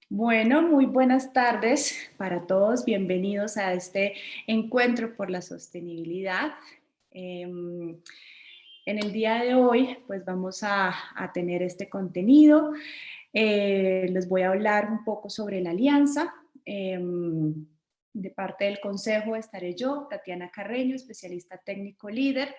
Bueno, muy buenas tardes para todos. Bienvenidos a este encuentro por la sostenibilidad. En el día de hoy, pues vamos a tener este contenido. Les voy a hablar un poco sobre la alianza. De parte del Consejo estaré yo, Tatiana Carreño, especialista técnico líder.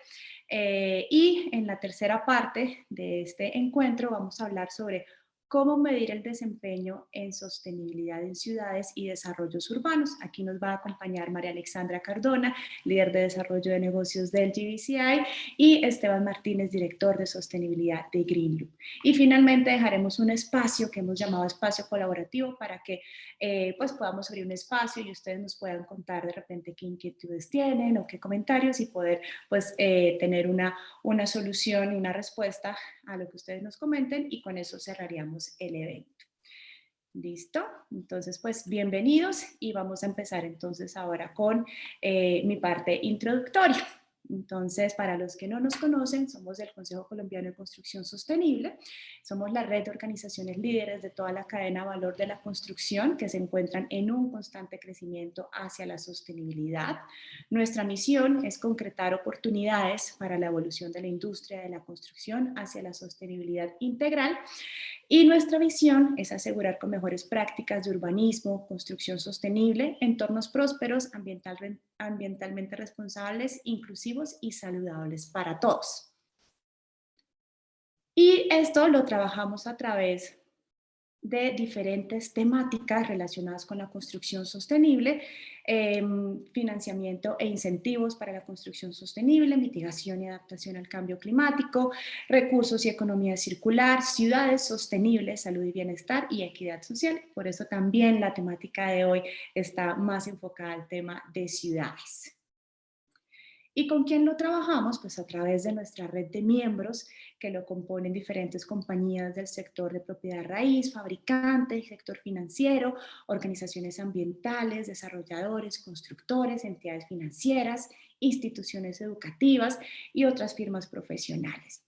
Y en la tercera parte de este encuentro vamos a hablar sobre cómo medir el desempeño en sostenibilidad en ciudades y desarrollos urbanos. Aquí nos va a acompañar María Alexandra Cardona, líder de desarrollo de negocios del GBCI, y Esteban Martínez, director de sostenibilidad de Green Loop. Y finalmente dejaremos un espacio que hemos llamado espacio colaborativo para que pues podamos abrir un espacio y ustedes nos puedan contar de repente qué inquietudes tienen o qué comentarios y poder pues tener una solución y una respuesta a lo que ustedes nos comenten, y con eso cerraríamos el evento. ¿Listo? Entonces, pues bienvenidos y vamos a empezar entonces ahora con mi parte introductoria. Entonces, para los que no nos conocen, somos del Consejo Colombiano de Construcción Sostenible. Somos la red de organizaciones líderes de toda la cadena de valor de la construcción que se encuentran en un constante crecimiento hacia la sostenibilidad. Nuestra misión es concretar oportunidades para la evolución de la industria de la construcción hacia la sostenibilidad integral, y nuestra visión es asegurar con mejores prácticas de urbanismo, construcción sostenible, entornos prósperos, ambientalmente responsables, inclusivos y saludables para todos. Y esto lo trabajamos a través de diferentes temáticas relacionadas con la construcción sostenible, financiamiento e incentivos para la construcción sostenible, mitigación y adaptación al cambio climático, recursos y economía circular, ciudades sostenibles, salud y bienestar y equidad social. Por eso también la temática de hoy está más enfocada al tema de ciudades. ¿Y con quién lo trabajamos? Pues a través de nuestra red de miembros que lo componen diferentes compañías del sector de propiedad raíz, fabricantes, sector financiero, organizaciones ambientales, desarrolladores, constructores, entidades financieras, instituciones educativas y otras firmas profesionales.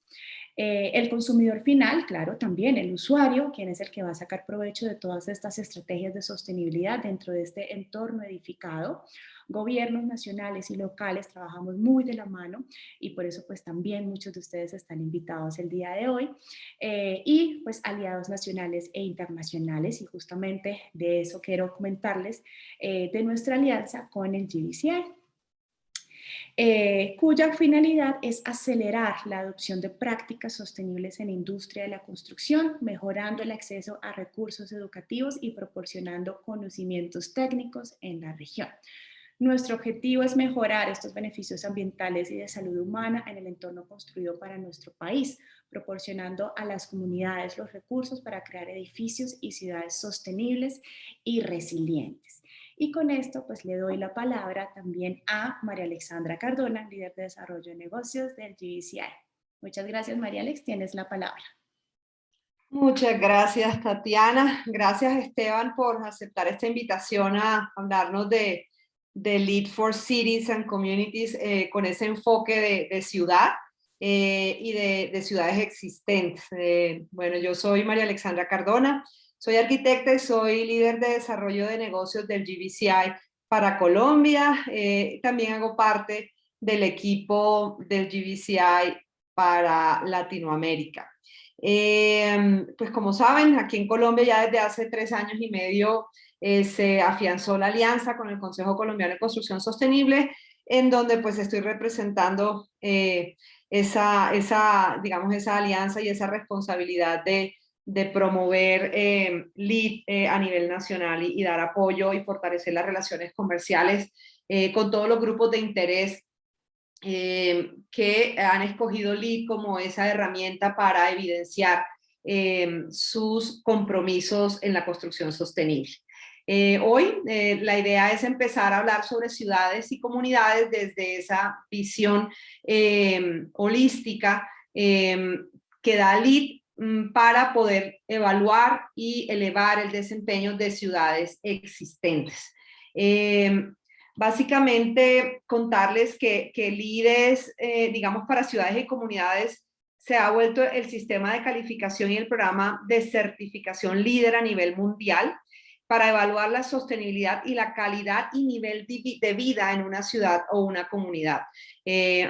El consumidor final, claro, también el usuario, quien es el que va a sacar provecho de todas estas estrategias de sostenibilidad dentro de este entorno edificado. Gobiernos nacionales y locales trabajamos muy de la mano y por eso pues también muchos de ustedes están invitados el día de hoy, y pues aliados nacionales e internacionales, y justamente de eso quiero comentarles, de nuestra alianza con el GBCI. Cuya finalidad es acelerar la adopción de prácticas sostenibles en la industria de la construcción, mejorando el acceso a recursos educativos y proporcionando conocimientos técnicos en la región. Nuestro objetivo es mejorar estos beneficios ambientales y de salud humana en el entorno construido para nuestro país, proporcionando a las comunidades los recursos para crear edificios y ciudades sostenibles y resilientes. Y con esto, pues le doy la palabra también a María Alexandra Cardona, líder de desarrollo de negocios del GBCI. Muchas gracias, María Alex, tienes la palabra. Muchas gracias, Tatiana. Gracias, Esteban, por aceptar esta invitación a hablarnos de Lead for Cities and Communities, con ese enfoque de ciudad y de ciudades existentes. Bueno, yo soy María Alexandra Cardona, soy arquitecta y soy líder de desarrollo de negocios del GBCI para Colombia. También hago parte del equipo del GBCI para Latinoamérica. Pues como saben, aquí en Colombia ya desde hace 3 años y medio se afianzó la alianza con el Consejo Colombiano de Construcción Sostenible, en donde pues estoy representando digamos, esa alianza y esa responsabilidad de promover LEED a nivel nacional y dar apoyo y fortalecer las relaciones comerciales con todos los grupos de interés que han escogido LEED como esa herramienta para evidenciar sus compromisos en la construcción sostenible. Hoy la idea es empezar a hablar sobre ciudades y comunidades desde esa visión holística que da LEED para poder evaluar y elevar el desempeño de ciudades existentes. Básicamente, contarles que LEED, digamos, para ciudades y comunidades, se ha vuelto el sistema de calificación y el programa de certificación líder a nivel mundial. para evaluar la sostenibilidad y la calidad y nivel de vida en una ciudad o una comunidad.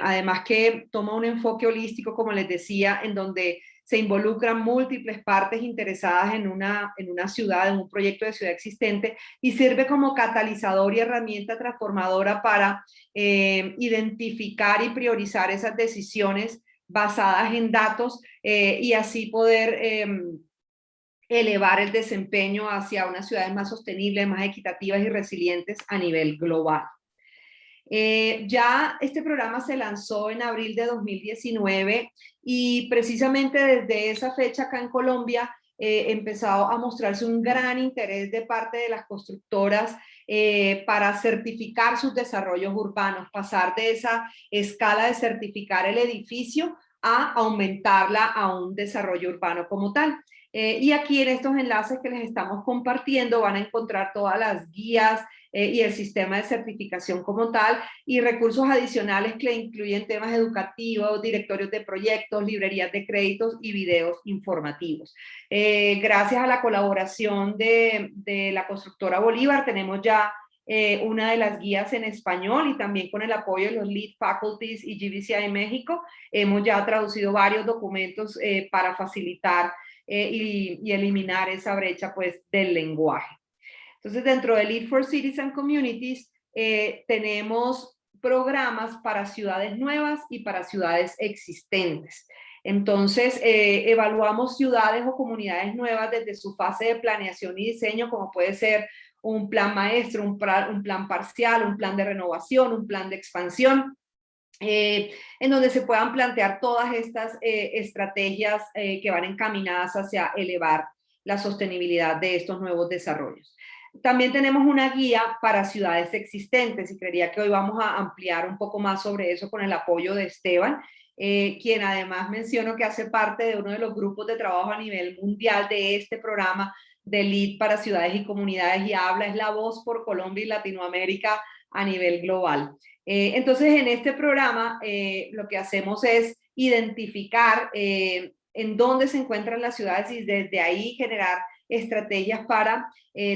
Además que toma un enfoque holístico, como les decía, en donde se involucran múltiples partes interesadas en una ciudad, en un proyecto de ciudad existente, y sirve como catalizador y herramienta transformadora para identificar y priorizar esas decisiones basadas en datos y así poder elevar el desempeño hacia unas ciudades más sostenibles, más equitativas y resilientes a nivel global. Ya este programa se lanzó en abril de 2019 y precisamente desde esa fecha acá en Colombia empezó a mostrarse un gran interés de parte de las constructoras para certificar sus desarrollos urbanos, pasar de esa escala de certificar el edificio a aumentarla a un desarrollo urbano como tal. Y aquí en estos enlaces que les estamos compartiendo van a encontrar todas las guías y el sistema de certificación como tal, y recursos adicionales que incluyen temas educativos, directorios de proyectos, librerías de créditos y videos informativos. Gracias a la colaboración de la constructora Bolívar, tenemos ya una de las guías en español y también con el apoyo de los Lead Faculties y GBCI México, hemos ya traducido varios documentos para facilitar y eliminar esa brecha pues del lenguaje. Entonces, dentro de Lead for Cities and Communities, tenemos programas para ciudades nuevas y para ciudades existentes. Entonces, evaluamos ciudades o comunidades nuevas desde su fase de planeación y diseño, como puede ser un plan maestro, un plan parcial, un plan de renovación, un plan de expansión, en donde se puedan plantear todas estas estrategias que van encaminadas hacia elevar la sostenibilidad de estos nuevos desarrollos. También tenemos una guía para ciudades existentes y creería que hoy vamos a ampliar un poco más sobre eso con el apoyo de Esteban, quien además menciono que hace parte de uno de los grupos de trabajo a nivel mundial de este programa de LEAD para ciudades y comunidades y habla, es la voz por Colombia y Latinoamérica a nivel global. Entonces, en este programa lo que hacemos es identificar en dónde se encuentran las ciudades y desde ahí generar estrategias para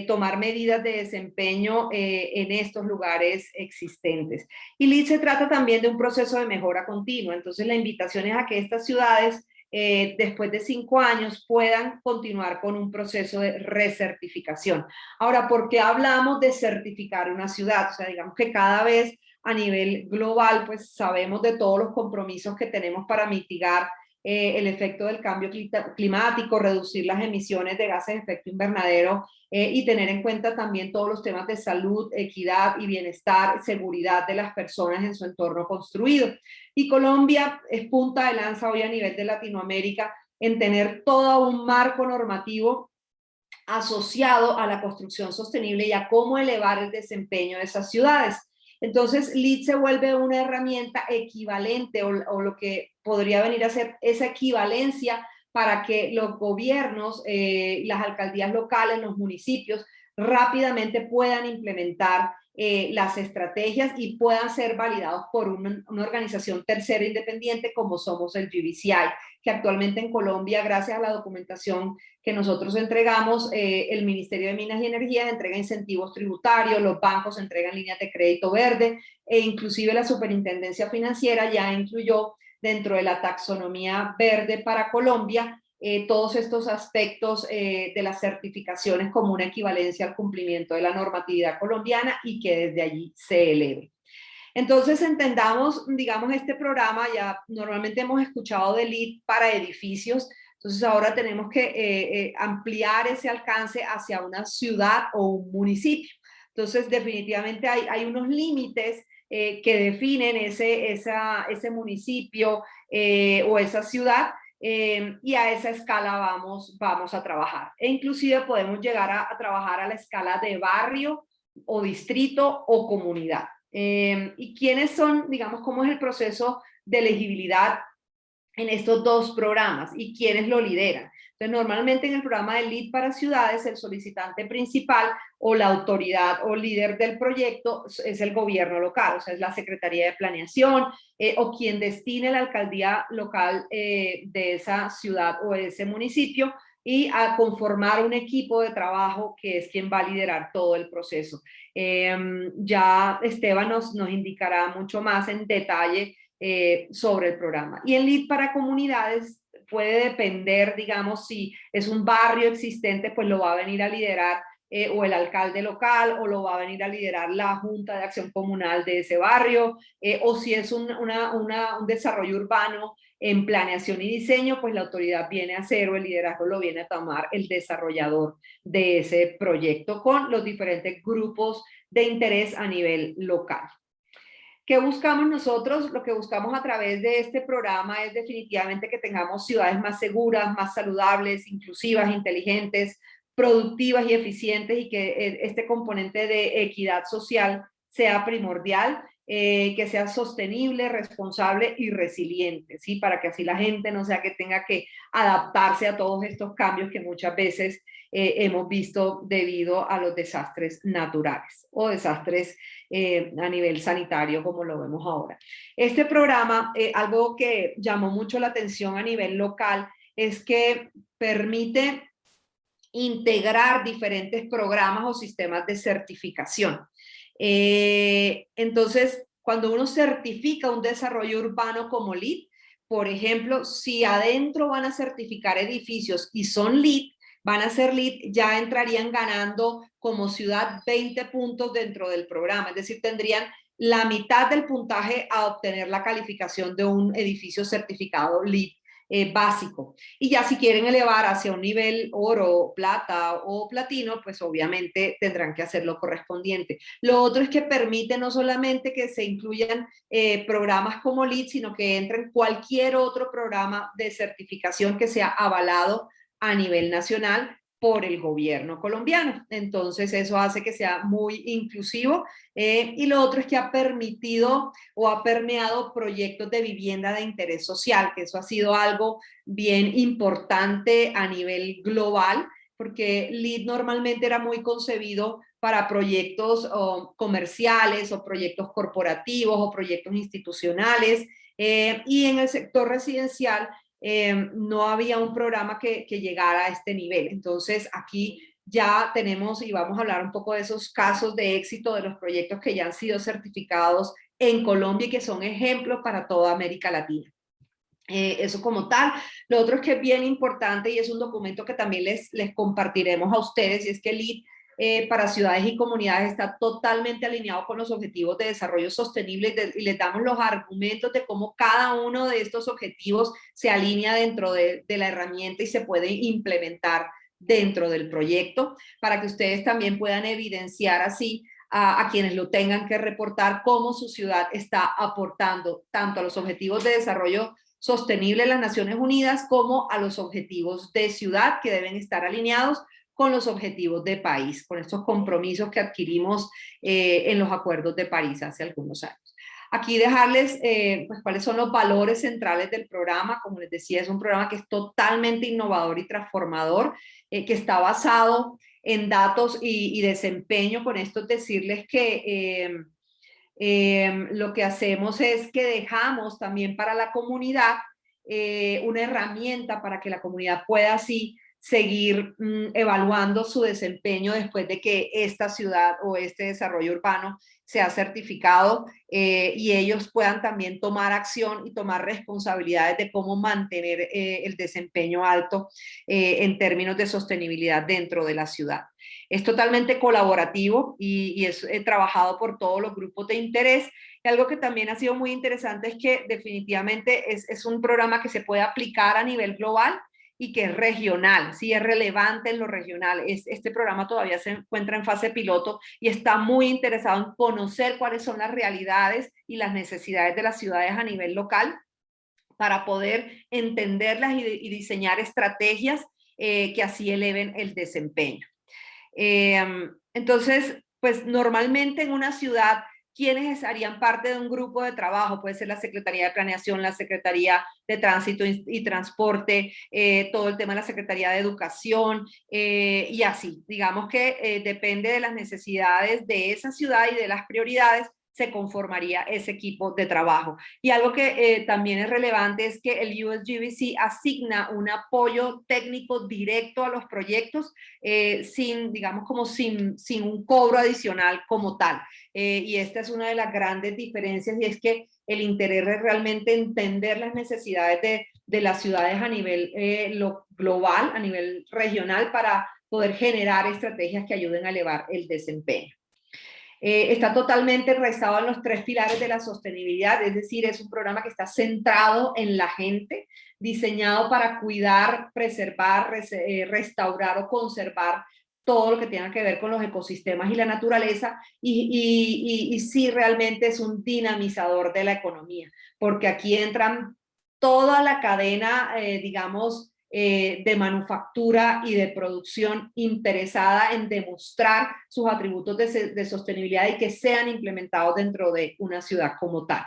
tomar medidas de desempeño en estos lugares existentes. Y LEAD se trata también de un proceso de mejora continua, entonces la invitación es a que estas ciudades después de 5 años puedan continuar con un proceso de recertificación. Ahora, ¿por qué hablamos de certificar una ciudad? O sea, digamos que cada vez a nivel global, pues sabemos de todos los compromisos que tenemos para mitigar el efecto del cambio climático, reducir las emisiones de gases de efecto invernadero y tener en cuenta también todos los temas de salud, equidad y bienestar, seguridad de las personas en su entorno construido. Y Colombia es punta de lanza hoy a nivel de Latinoamérica en tener todo un marco normativo asociado a la construcción sostenible y a cómo elevar el desempeño de esas ciudades. Entonces, LEAD se vuelve una herramienta equivalente o lo que podría venir a ser esa equivalencia para que los gobiernos, las alcaldías locales, los municipios, rápidamente puedan implementar las estrategias y puedan ser validados por una organización tercera independiente como somos el GBCI, que actualmente en Colombia, gracias a la documentación que nosotros entregamos, el Ministerio de Minas y Energía entrega incentivos tributarios, los bancos entregan líneas de crédito verde e inclusive la Superintendencia Financiera ya incluyó dentro de la taxonomía verde para Colombia todos estos aspectos de las certificaciones como una equivalencia al cumplimiento de la normatividad colombiana y que desde allí se eleve. Entonces entendamos, digamos, este programa, ya normalmente hemos escuchado de LEAD para edificios, entonces ahora tenemos que ampliar ese alcance hacia una ciudad o un municipio. Entonces definitivamente hay unos límites que definen ese municipio o esa ciudad y a esa escala vamos a trabajar. E inclusive podemos llegar a trabajar a la escala de barrio o distrito o comunidad. ¿Y quiénes son, digamos, cómo es el proceso de elegibilidad en estos dos programas y quiénes lo lideran? Entonces, normalmente en el programa de LEAD para ciudades, el solicitante principal o la autoridad o líder del proyecto es el gobierno local, o sea, es la Secretaría de Planeación o quien destine la alcaldía local de esa ciudad o de ese municipio y a conformar un equipo de trabajo que es quien va a liderar todo el proceso. Ya Esteban nos indicará mucho más en detalle sobre el programa. Y el Lead para comunidades puede depender, digamos, si es un barrio existente, pues lo va a venir a liderar o el alcalde local, o lo va a venir a liderar la Junta de Acción Comunal de ese barrio, o si es un desarrollo urbano en planeación y diseño, pues la autoridad viene a hacer, o el liderazgo lo viene a tomar el desarrollador de ese proyecto con los diferentes grupos de interés a nivel local. ¿Qué buscamos nosotros? Lo que buscamos a través de este programa es definitivamente que tengamos ciudades más seguras, más saludables, inclusivas, inteligentes, productivas y eficientes, y que este componente de equidad social sea primordial, que sea sostenible, responsable y resiliente, ¿sí? Para que así la gente no sea que tenga que adaptarse a todos estos cambios que muchas veces hemos visto debido a los desastres naturales o desastres a nivel sanitario, como lo vemos ahora. Este programa, algo que llamó mucho la atención a nivel local, es que permite integrar diferentes programas o sistemas de certificación. Entonces, cuando uno certifica un desarrollo urbano como LEED, por ejemplo, si adentro van a certificar edificios y son LEED, van a ser LEED, ya entrarían ganando como ciudad 20 puntos dentro del programa, es decir, tendrían la mitad del puntaje a obtener la calificación de un edificio certificado LEED básico. Y ya si quieren elevar hacia un nivel oro, plata o platino, pues obviamente tendrán que hacer lo correspondiente. Lo otro es que permite no solamente que se incluyan programas como LEED, sino que entren cualquier otro programa de certificación que sea avalado a nivel nacional por el gobierno colombiano. Entonces eso hace que sea muy inclusivo, y lo otro es que ha permitido o ha permeado proyectos de vivienda de interés social, que eso ha sido algo bien importante a nivel global, porque LEED normalmente era muy concebido para proyectos comerciales o proyectos corporativos o proyectos institucionales, y en el sector residencial no había un programa que llegara a este nivel. Entonces aquí ya tenemos, y vamos a hablar un poco de esos casos de éxito de los proyectos que ya han sido certificados en Colombia y que son ejemplos para toda América Latina. Eso como tal. Lo otro es que es bien importante, y es un documento que también les compartiremos a ustedes, y es que el LEED para ciudades y comunidades está totalmente alineado con los objetivos de desarrollo sostenible, y les damos los argumentos de cómo cada uno de estos objetivos se alinea dentro de la herramienta y se puede implementar dentro del proyecto, para que ustedes también puedan evidenciar así a quienes lo tengan que reportar cómo su ciudad está aportando tanto a los objetivos de desarrollo sostenible de las Naciones Unidas como a los objetivos de ciudad, que deben estar alineados con los objetivos de país, con estos compromisos que adquirimos en los acuerdos de París hace algunos años. Aquí dejarles pues, cuáles son los valores centrales del programa. Como les decía, es un programa que es totalmente innovador y transformador, que está basado en datos y desempeño. Con esto decirles que lo que hacemos es que dejamos también para la comunidad una herramienta para que la comunidad pueda así seguir evaluando su desempeño después de que esta ciudad o este desarrollo urbano sea certificado, y ellos puedan también tomar acción y tomar responsabilidades de cómo mantener el desempeño alto en términos de sostenibilidad dentro de la ciudad. Es totalmente colaborativo y es trabajado por todos los grupos de interés. Y algo que también ha sido muy interesante es que definitivamente es un programa que se puede aplicar a nivel global y que es regional, sí es relevante en lo regional. Este programa todavía se encuentra en fase piloto y está muy interesado en conocer cuáles son las realidades y las necesidades de las ciudades a nivel local, para poder entenderlas y diseñar estrategias que así eleven el desempeño. Entonces, pues normalmente en una ciudad, ¿quiénes harían parte de un grupo de trabajo? Puede ser la Secretaría de Planeación, la Secretaría de Tránsito y Transporte, todo el tema de la Secretaría de Educación, y así. Digamos que depende de las necesidades de esa ciudad y de las prioridades, se conformaría ese equipo de trabajo. Y algo que también es relevante es que el USGBC asigna un apoyo técnico directo a los proyectos sin, digamos, como sin un cobro adicional como tal. Y esta es una de las grandes diferencias, y es que el interés es realmente entender las necesidades de las ciudades a nivel global, a nivel regional, para poder generar estrategias que ayuden a elevar el desempeño. Está totalmente enraizado en los 3 pilares de la sostenibilidad, es decir, es un programa que está centrado en la gente, diseñado para cuidar, preservar, restaurar o conservar todo lo que tenga que ver con los ecosistemas y la naturaleza, y sí realmente es un dinamizador de la economía, porque aquí entran toda la cadena, digamos, de manufactura y de producción interesada en demostrar sus atributos de sostenibilidad y que sean implementados dentro de una ciudad como tal.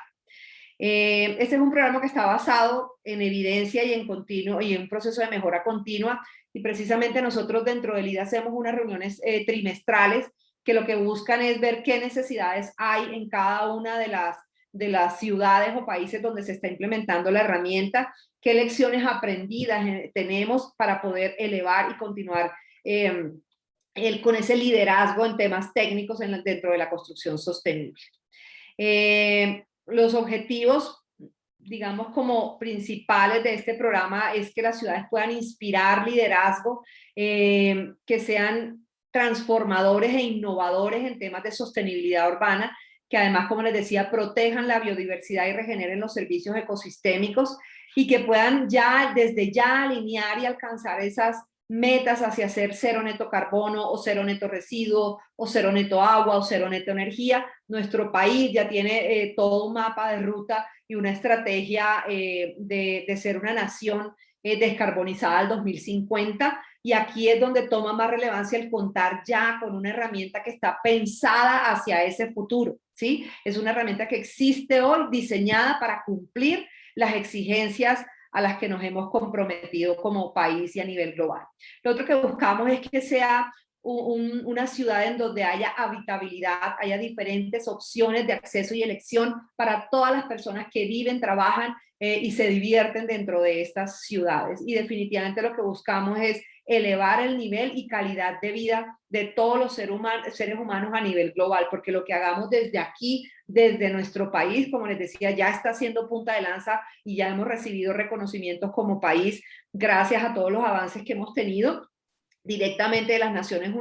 Este es un programa que está basado en evidencia y en continuo y en un proceso de mejora continua, y precisamente nosotros dentro del IDA hacemos unas reuniones trimestrales que lo que buscan es ver qué necesidades hay en cada una de las ciudades o países donde se está implementando la herramienta, qué lecciones aprendidas tenemos para poder elevar y continuar con ese liderazgo en temas técnicos dentro de la construcción sostenible. Los objetivos, digamos, como principales de este programa es que las ciudades puedan inspirar liderazgo, que sean transformadores e innovadores en temas de sostenibilidad urbana, que además, como les decía, protejan la biodiversidad y regeneren los servicios ecosistémicos, y que puedan desde ya alinear y alcanzar esas metas hacia ser cero neto carbono o cero neto residuo o cero neto agua o cero neto energía. Nuestro país ya tiene todo un mapa de ruta y una estrategia de ser una nación descarbonizada al 2050, y aquí es donde toma más relevancia el contar ya con una herramienta que está pensada hacia ese futuro, ¿sí? Es una herramienta que existe hoy, diseñada para cumplir las exigencias a las que nos hemos comprometido como país y a nivel global. Lo otro que buscamos es que sea una ciudad en donde haya habitabilidad, haya diferentes opciones de acceso y elección para todas las personas que viven, trabajan y se divierten dentro de estas ciudades. Y definitivamente lo que buscamos es elevar el nivel y calidad de vida de todos los seres humanos a nivel global, porque lo que hagamos desde aquí, desde nuestro país, como les decía, ya está siendo punta de lanza y ya hemos recibido reconocimientos como país gracias a todos los avances que hemos tenido directamente de las Naciones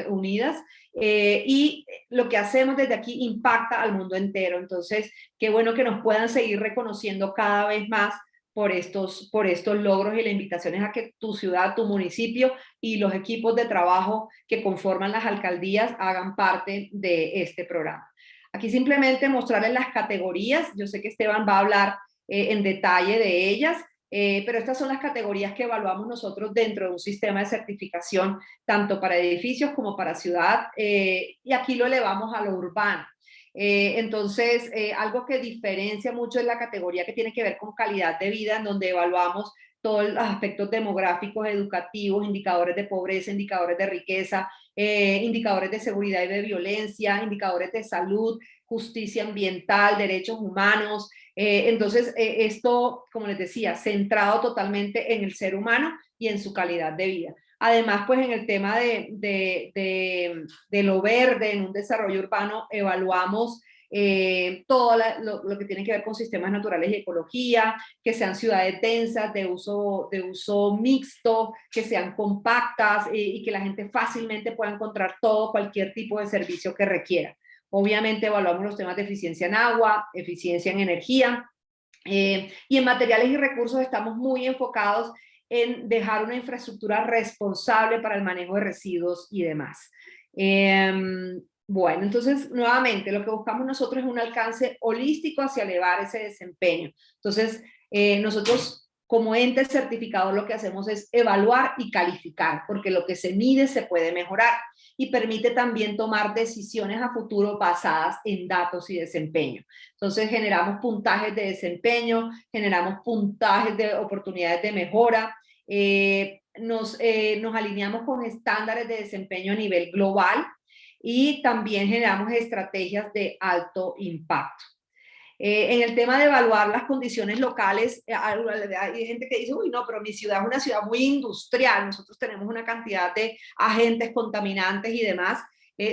Unidas, y lo que hacemos desde aquí impacta al mundo entero. Entonces, qué bueno que nos puedan seguir reconociendo cada vez más por estos logros, y la invitación es a que tu ciudad, tu municipio y los equipos de trabajo que conforman las alcaldías hagan parte de este programa. Aquí simplemente mostrarles las categorías. Yo sé que Esteban va a hablar en detalle de ellas, pero estas son las categorías que evaluamos nosotros dentro de un sistema de certificación, tanto para edificios como para ciudad, y aquí lo elevamos a lo urbano. Entonces, algo que diferencia mucho es la categoría que tiene que ver con calidad de vida, en donde evaluamos todos los aspectos demográficos, educativos, indicadores de pobreza, indicadores de riqueza, indicadores de seguridad y de violencia, indicadores de salud, justicia ambiental, derechos humanos. Entonces, esto, como les decía, centrado totalmente en el ser humano y en su calidad de vida. Además, pues en el tema de lo verde en un desarrollo urbano, evaluamos todo lo que tiene que ver con sistemas naturales y ecología, que sean ciudades densas, de uso mixto, que sean compactas, y que la gente fácilmente pueda encontrar cualquier tipo de servicio que requiera. Obviamente evaluamos los temas de eficiencia en agua, eficiencia en energía, y en materiales y recursos estamos muy enfocados en dejar una infraestructura responsable para el manejo de residuos y demás. Bueno, entonces, nuevamente, lo que buscamos nosotros es un alcance holístico hacia elevar ese desempeño. Entonces, nosotros como ente certificador lo que hacemos es evaluar y calificar, porque lo que se mide se puede mejorar, y permite también tomar decisiones a futuro basadas en datos y desempeño. Entonces, generamos puntajes de desempeño, generamos puntajes de oportunidades de mejora, nos alineamos con estándares de desempeño a nivel global, y también generamos estrategias de alto impacto. En el tema de evaluar las condiciones locales, hay gente que dice, uy, no, pero mi ciudad es una ciudad muy industrial, nosotros tenemos una cantidad de agentes contaminantes y demás.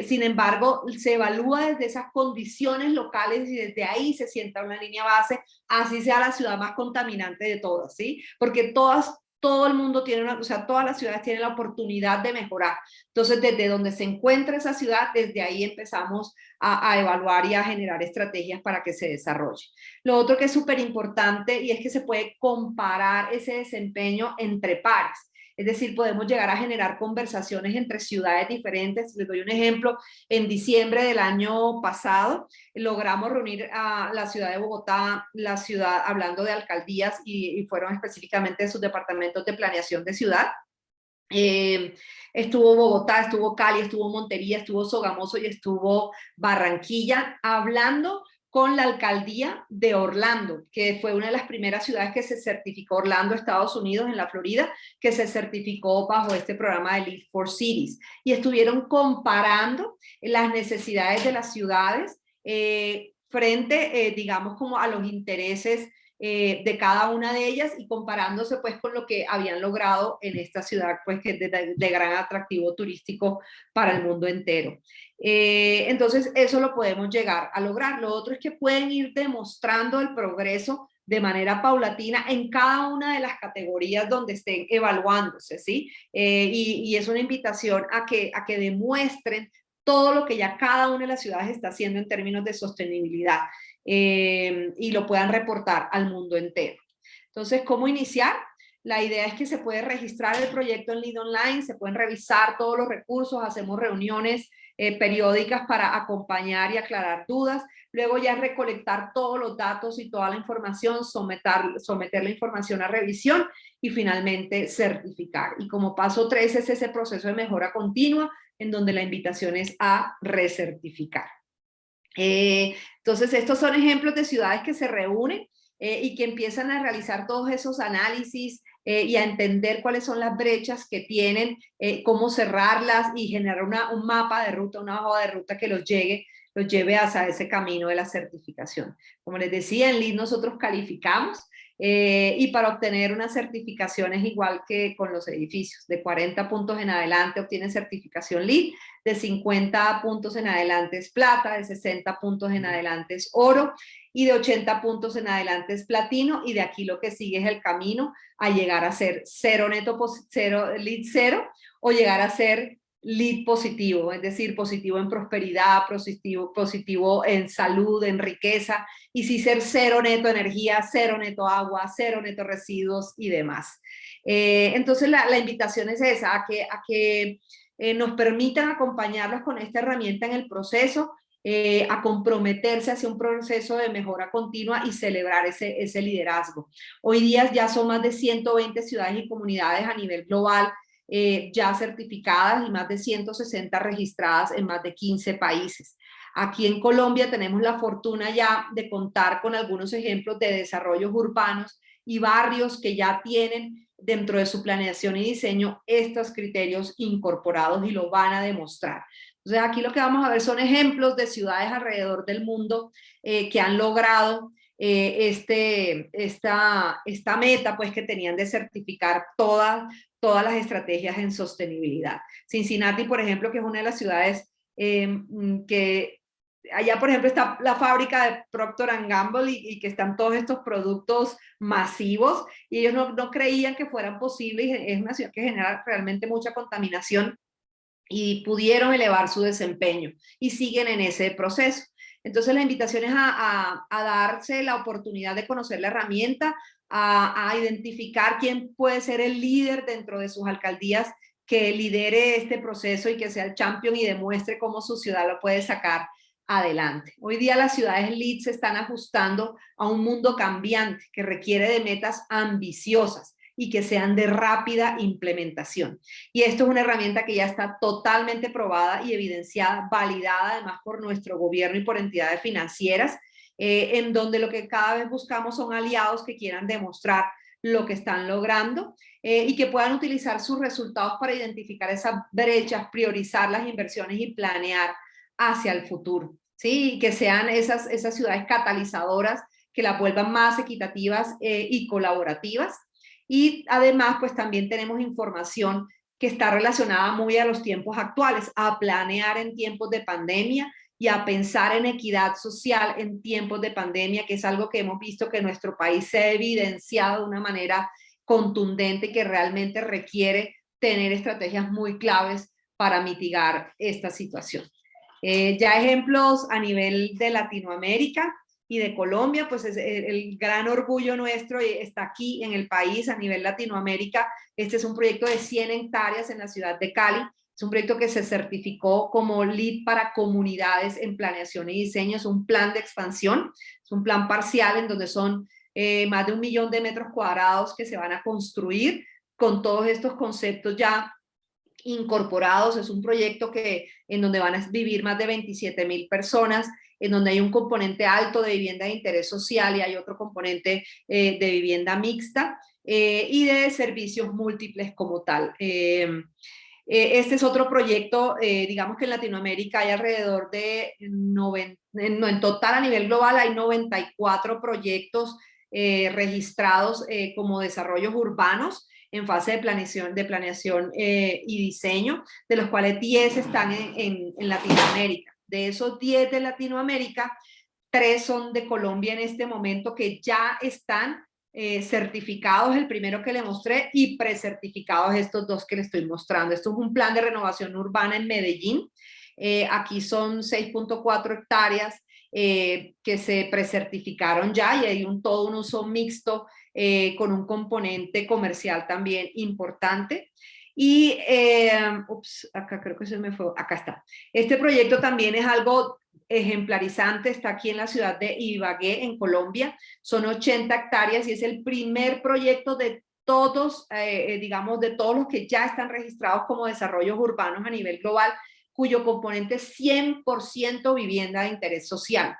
Sin embargo, se evalúa desde esas condiciones locales y desde ahí se sienta una línea base, así sea la ciudad más contaminante de todas, ¿sí? Porque todo el mundo tiene o sea, todas las ciudades tienen la oportunidad de mejorar. Entonces, desde donde se encuentra esa ciudad, desde ahí empezamos a evaluar y a generar estrategias para que se desarrolle. Lo otro que es súper importante y es que se puede comparar ese desempeño entre pares. Es decir, podemos llegar a generar conversaciones entre ciudades diferentes. Les doy un ejemplo. En diciembre del año pasado logramos reunir a la ciudad de Bogotá, la ciudad, hablando de alcaldías y fueron específicamente sus departamentos de planeación de ciudad. Estuvo Bogotá, estuvo Cali, estuvo Montería, estuvo Sogamoso y estuvo Barranquilla, hablando con la alcaldía de Orlando, que fue una de las primeras ciudades que se certificó, Orlando, Estados Unidos, en la Florida, que se certificó bajo este programa de Lead for Cities. Y estuvieron comparando las necesidades de las ciudades frente, digamos, como a los intereses de cada una de ellas y comparándose pues con lo que habían logrado en esta ciudad pues que es de gran atractivo turístico para el mundo entero. Entonces eso lo podemos llegar a lograr. Lo otro es que pueden ir demostrando el progreso de manera paulatina en cada una de las categorías donde estén evaluándose, ¿sí? Y es una invitación a que demuestren todo lo que ya cada una de las ciudades está haciendo en términos de sostenibilidad y lo puedan reportar al mundo entero. Entonces, ¿cómo iniciar? La idea es que se puede registrar el proyecto en Lead Online, se pueden revisar todos los recursos, hacemos reuniones periódicas para acompañar y aclarar dudas. Luego ya recolectar todos los datos y toda la información, someter la información a revisión y finalmente certificar. Y como paso 3 es ese proceso de mejora continua en donde la invitación es a recertificar. Entonces, estos son ejemplos de ciudades que se reúnen y que empiezan a realizar todos esos análisis y a entender cuáles son las brechas que tienen, cómo cerrarlas y generar un mapa de ruta, una hoja de ruta que los lleve hacia ese camino de la certificación. Como les decía, en LEED nosotros calificamos y para obtener una certificación es igual que con los edificios. De 40 puntos en adelante obtienen certificación LEED, de 50 puntos en adelante es plata, de 60 puntos en adelante es oro y de 80 puntos en adelante es platino, y de aquí lo que sigue es el camino a llegar a ser cero neto, LEED cero, o llegar a ser LEED positivo, es decir, positivo en prosperidad, positivo en salud, en riqueza, y sí ser cero neto energía, cero neto agua, cero neto residuos y demás. Entonces la invitación es esa, a que nos permitan acompañarlos con esta herramienta en el proceso, a comprometerse hacia un proceso de mejora continua y celebrar ese liderazgo. Hoy día ya son más de 120 ciudades y comunidades a nivel global ya certificadas y más de 160 registradas en más de 15 países. Aquí en Colombia tenemos la fortuna ya de contar con algunos ejemplos de desarrollos urbanos y barrios que ya tienen dentro de su planeación y diseño estos criterios incorporados y lo van a demostrar. Entonces aquí lo que vamos a ver son ejemplos de ciudades alrededor del mundo que han logrado esta meta pues que tenían de certificar todas las estrategias en sostenibilidad. Cincinnati, por ejemplo, que es una de las ciudades que allá, por ejemplo, está la fábrica de Procter & Gamble y que están todos estos productos masivos y ellos no creían que fueran posibles. Es una ciudad que genera realmente mucha contaminación y pudieron elevar su desempeño y siguen en ese proceso. Entonces la invitación es a darse la oportunidad de conocer la herramienta, a identificar quién puede ser el líder dentro de sus alcaldías que lidere este proceso y que sea el champion y demuestre cómo su ciudad lo puede sacar adelante. Hoy día las ciudades LEED se están ajustando a un mundo cambiante que requiere de metas ambiciosas y que sean de rápida implementación. Y esto es una herramienta que ya está totalmente probada y evidenciada, validada además por nuestro gobierno y por entidades financieras, en donde lo que cada vez buscamos son aliados que quieran demostrar lo que están logrando y que puedan utilizar sus resultados para identificar esas brechas, priorizar las inversiones y planear hacia el futuro, ¿sí? Y que sean esas ciudades catalizadoras que las vuelvan más equitativas y colaborativas. Y además, pues también tenemos información que está relacionada muy a los tiempos actuales, a planear en tiempos de pandemia y a pensar en equidad social en tiempos de pandemia, que es algo que hemos visto que nuestro país se ha evidenciado de una manera contundente, que realmente requiere tener estrategias muy claves para mitigar esta situación. Ya ejemplos a nivel de Latinoamérica y de Colombia, pues es el gran orgullo nuestro está aquí en el país a nivel Latinoamérica. Este es un proyecto de 100 hectáreas en la ciudad de Cali. Es un proyecto que se certificó como LEED para comunidades en planeación y diseño. Es un plan de expansión, es un plan parcial en donde son más de 1 millón de metros cuadrados que se van a construir con todos estos conceptos ya incorporados. Es un proyecto en donde van a vivir más de 27,000 personas, en donde hay un componente alto de vivienda de interés social y hay otro componente de vivienda mixta y de servicios múltiples como tal. Este es otro proyecto, digamos que en Latinoamérica hay alrededor de, en total a nivel global hay 94 proyectos registrados como desarrollos urbanos en fase de planeación y diseño, de los cuales 10 están en Latinoamérica. De esos 10 de Latinoamérica, 3 son de Colombia en este momento que ya están certificados, el primero que le mostré, y precertificados estos 2 que le estoy mostrando. Esto es un plan de renovación urbana en Medellín. Aquí son 6.4 hectáreas que se precertificaron ya y hay todo un uso mixto con un componente comercial también importante. Y, acá creo que se me fue, acá está. Este proyecto también es algo ejemplarizante, está aquí en la ciudad de Ibagué, en Colombia. Son 80 hectáreas y es el primer proyecto de todos, digamos, de todos los que ya están registrados como desarrollos urbanos a nivel global, cuyo componente es 100% vivienda de interés social.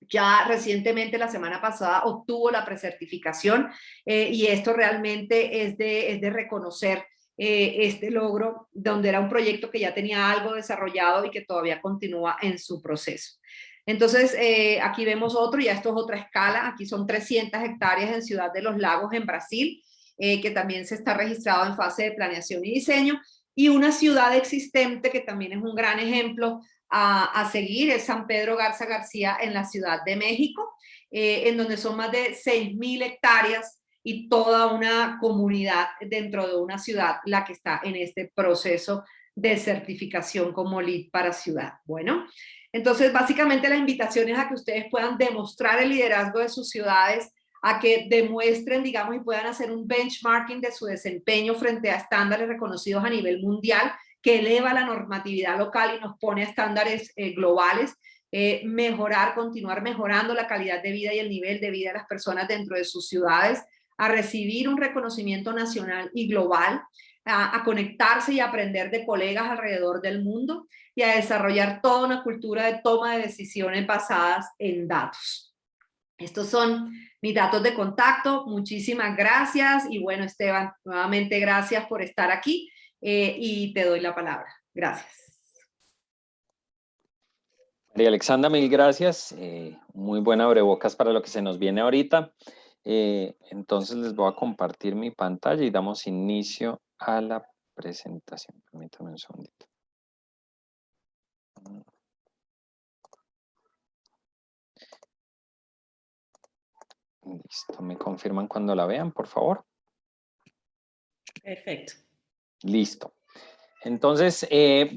Ya recientemente, la semana pasada, obtuvo la precertificación y esto realmente es de reconocer este logro, donde era un proyecto que ya tenía algo desarrollado y que todavía continúa en su proceso. Entonces, aquí vemos otro, ya esto es otra escala, aquí son 300 hectáreas en Ciudad de los Lagos, en Brasil, que también se está registrado en fase de planeación y diseño, y una ciudad existente que también es un gran ejemplo a seguir, es San Pedro Garza García en la Ciudad de México, en donde son más de 6,000 hectáreas y toda una comunidad dentro de una ciudad la que está en este proceso de certificación como LEED para ciudad. Bueno, entonces básicamente la invitación es a que ustedes puedan demostrar el liderazgo de sus ciudades, a que demuestren, digamos, y puedan hacer un benchmarking de su desempeño frente a estándares reconocidos a nivel mundial, que eleva la normatividad local y nos pone a estándares globales, mejorar, continuar mejorando la calidad de vida y el nivel de vida de las personas dentro de sus ciudades, a recibir un reconocimiento nacional y global, a conectarse y aprender de colegas alrededor del mundo y a desarrollar toda una cultura de toma de decisiones basadas en datos. Estos son mis datos de contacto. Muchísimas gracias. Y bueno, Esteban, nuevamente gracias por estar aquí y te doy la palabra. Gracias. María Alexandra, mil gracias. Muy buena abrebocas para lo que se nos viene ahorita. Entonces les voy a compartir mi pantalla y damos inicio a la presentación. Permítanme un segundito. Listo, me confirman cuando la vean, por favor. Perfecto. Listo. Entonces,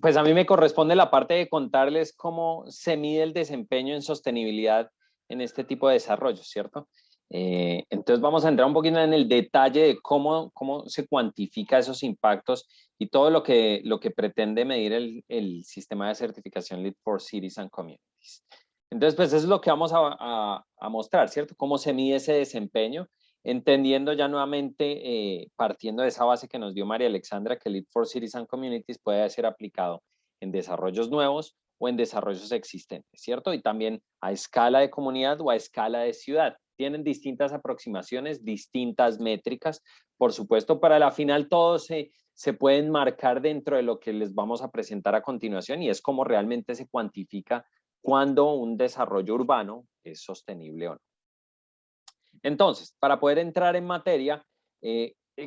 pues a mí me corresponde la parte de contarles cómo se mide el desempeño en sostenibilidad en este tipo de desarrollos, ¿cierto? Entonces vamos a entrar un poquito en el detalle de cómo se cuantifica esos impactos y todo lo que pretende medir el sistema de certificación LEED for Cities and Communities. Entonces, pues eso es lo que vamos a mostrar, ¿cierto? Cómo se mide ese desempeño, entendiendo ya nuevamente, partiendo de esa base que nos dio María Alexandra, que LEED for Cities and Communities puede ser aplicado en desarrollos nuevos o en desarrollos existentes, ¿cierto? Y también a escala de comunidad o a escala de ciudad. tienen distintas aproximaciones, distintas métricas. Por supuesto, para la final todos se pueden marcar dentro de lo que les vamos a presentar a continuación y es cómo realmente se cuantifica cuándo un desarrollo urbano es sostenible o no. Entonces, para poder entrar en materia,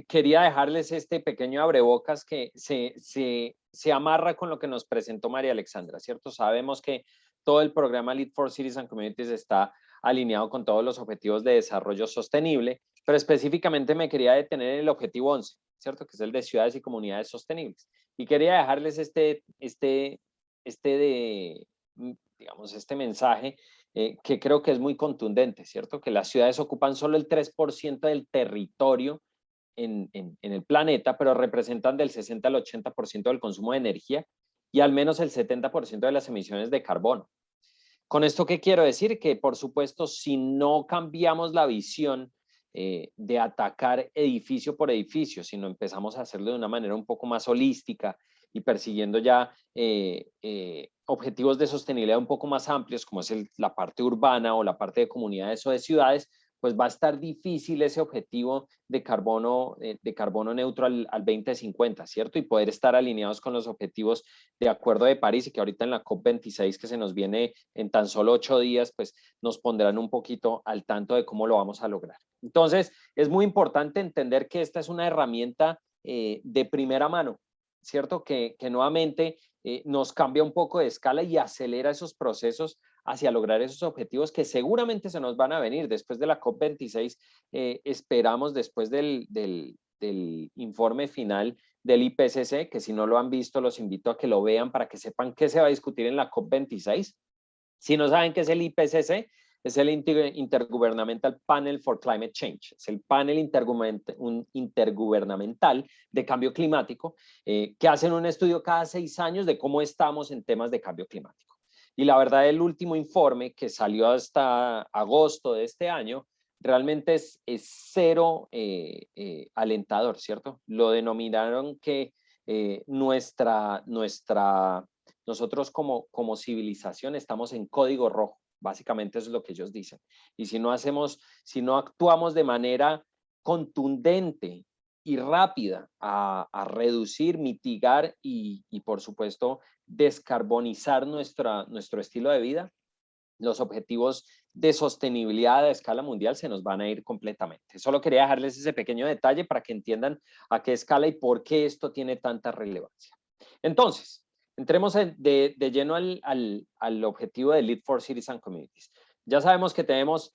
quería dejarles este pequeño abrebocas que se amarra con lo que nos presentó María Alexandra, ¿cierto? Sabemos que todo el programa Lead for Cities and Communities está alineado con todos los objetivos de desarrollo sostenible, pero específicamente me quería detener en el objetivo 11, ¿cierto? Que es el de ciudades y comunidades sostenibles. Y quería dejarles digamos, este mensaje que creo que es muy contundente, ¿cierto? Que las ciudades ocupan solo el 3% del territorio en el planeta, pero representan del 60 al 80% del consumo de energía y al menos el 70% de las emisiones de carbono. ¿Con esto qué quiero decir? Que por supuesto, si no cambiamos la visión de atacar edificio por edificio, sino empezamos a hacerlo de una manera un poco más holística y persiguiendo ya objetivos de sostenibilidad un poco más amplios, como es la parte urbana o la parte de comunidades o de ciudades, pues va a estar difícil ese objetivo de carbono neutro al 2050, ¿cierto? Y poder estar alineados con los objetivos de Acuerdo de París y que ahorita en la COP26 que se nos viene en tan solo 8 días, pues nos pondrán un poquito al tanto de cómo lo vamos a lograr. Entonces, es muy importante entender que esta es una herramienta de primera mano, ¿cierto? Que nuevamente nos cambia un poco de escala y acelera esos procesos hacia lograr esos objetivos que seguramente se nos van a venir después de la COP26. Esperamos después del informe final del IPCC, que si no lo han visto los invito a que lo vean para que sepan qué se va a discutir en la COP26. Si no saben qué es el IPCC, es el Intergovernmental Panel for Climate Change. Es el panel intergubernamental de cambio climático que hacen un estudio cada 6 años de cómo estamos en temas de cambio climático. Y la verdad, el último informe que salió hasta agosto de este año realmente es cero alentador, ¿cierto? Lo denominaron que nosotros como civilización estamos en código rojo. Básicamente eso es lo que ellos dicen. Y si no actuamos de manera contundente y rápida a reducir, mitigar y por supuesto descarbonizar nuestro estilo de vida, los objetivos de sostenibilidad a escala mundial se nos van a ir completamente. Solo quería dejarles ese pequeño detalle para que entiendan a qué escala y por qué esto tiene tanta relevancia. Entonces, entremos de lleno al objetivo de Lead for Cities and Communities. Ya sabemos que tenemos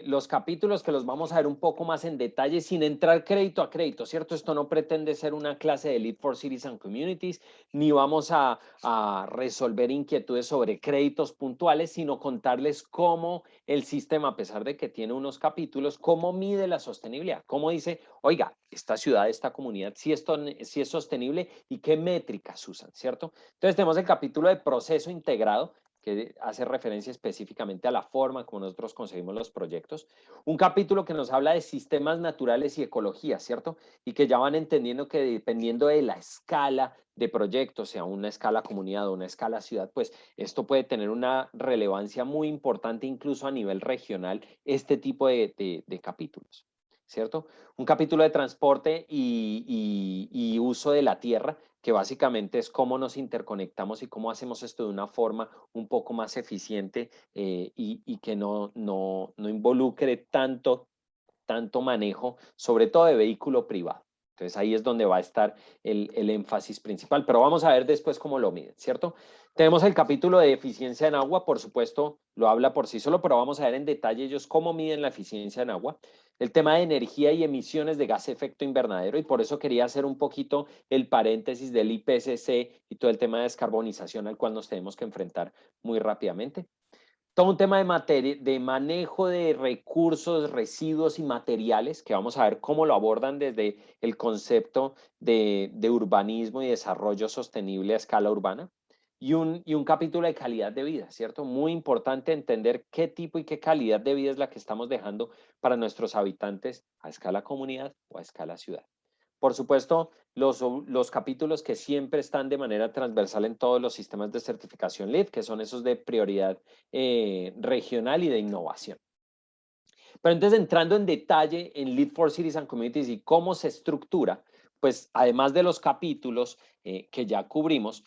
los capítulos que los vamos a ver un poco más en detalle sin entrar crédito a crédito, ¿cierto? Esto no pretende ser una clase de Lead for Cities and Communities, ni vamos a resolver inquietudes sobre créditos puntuales, sino contarles cómo el sistema, a pesar de que tiene unos capítulos, cómo mide la sostenibilidad, cómo dice, oiga, esta ciudad, esta comunidad, si es sostenible y qué métricas usan, ¿cierto? Entonces tenemos el capítulo de proceso integrado, que hace referencia específicamente a la forma como nosotros concebimos los proyectos. Un capítulo que nos habla de sistemas naturales y ecología, ¿cierto? Y que ya van entendiendo que dependiendo de la escala de proyectos, sea una escala comunidad o una escala ciudad, pues esto puede tener una relevancia muy importante incluso a nivel regional, este tipo de capítulos, ¿cierto? Un capítulo de transporte y uso de la tierra, que básicamente es cómo nos interconectamos y cómo hacemos esto de una forma un poco más eficiente y que no involucre tanto manejo, sobre todo de vehículo privado. Entonces ahí es donde va a estar el énfasis principal, pero vamos a ver después cómo lo miden, ¿cierto? Tenemos el capítulo de eficiencia en agua, por supuesto, lo habla por sí solo, pero vamos a ver en detalle ellos cómo miden la eficiencia en agua. El tema de energía y emisiones de gas efecto invernadero, y por eso quería hacer un poquito el paréntesis del IPCC y todo el tema de descarbonización al cual nos tenemos que enfrentar muy rápidamente. Todo un tema de manejo de recursos, residuos y materiales, que vamos a ver cómo lo abordan desde el concepto de urbanismo y desarrollo sostenible a escala urbana. Y un capítulo de calidad de vida, ¿cierto? Muy importante entender qué tipo y qué calidad de vida es la que estamos dejando para nuestros habitantes a escala comunidad o a escala ciudad. Por supuesto, los capítulos que siempre están de manera transversal en todos los sistemas de certificación LEED, que son esos de prioridad regional y de innovación. Pero entonces, entrando en detalle en Lead for Cities and Communities y cómo se estructura, pues además de los capítulos que ya cubrimos,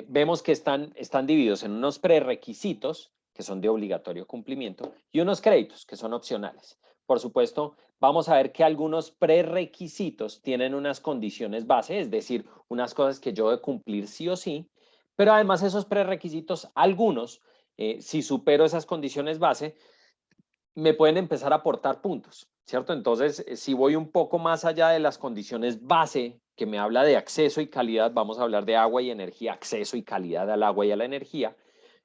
vemos que están divididos en unos prerequisitos, que son de obligatorio cumplimiento, y unos créditos, que son opcionales. Por supuesto, vamos a ver que algunos prerequisitos tienen unas condiciones base, es decir, unas cosas que yo debo cumplir sí o sí, pero además esos prerequisitos, algunos, si supero esas condiciones base, me pueden empezar a aportar puntos, ¿cierto? Entonces, si voy un poco más allá de las condiciones base, que me habla de acceso y calidad, vamos a hablar de agua y energía, acceso y calidad al agua y a la energía.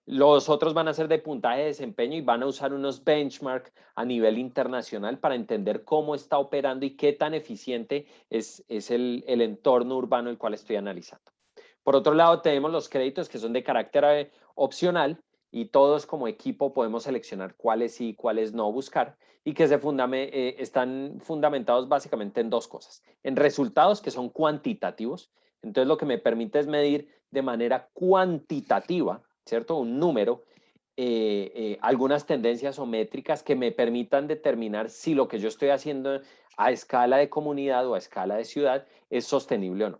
Los otros van a ser de puntaje de desempeño y van a usar unos benchmark a nivel internacional para entender cómo está operando y qué tan eficiente es el entorno urbano el cual estoy analizando. Por otro lado, tenemos los créditos que son de carácter opcional y todos como equipo podemos seleccionar cuáles sí y cuáles no buscar y que están fundamentados básicamente en dos cosas. En resultados que son cuantitativos, entonces lo que me permite es medir de manera cuantitativa, ¿cierto? Un número, algunas tendencias o métricas que me permitan determinar si lo que yo estoy haciendo a escala de comunidad o a escala de ciudad es sostenible o no.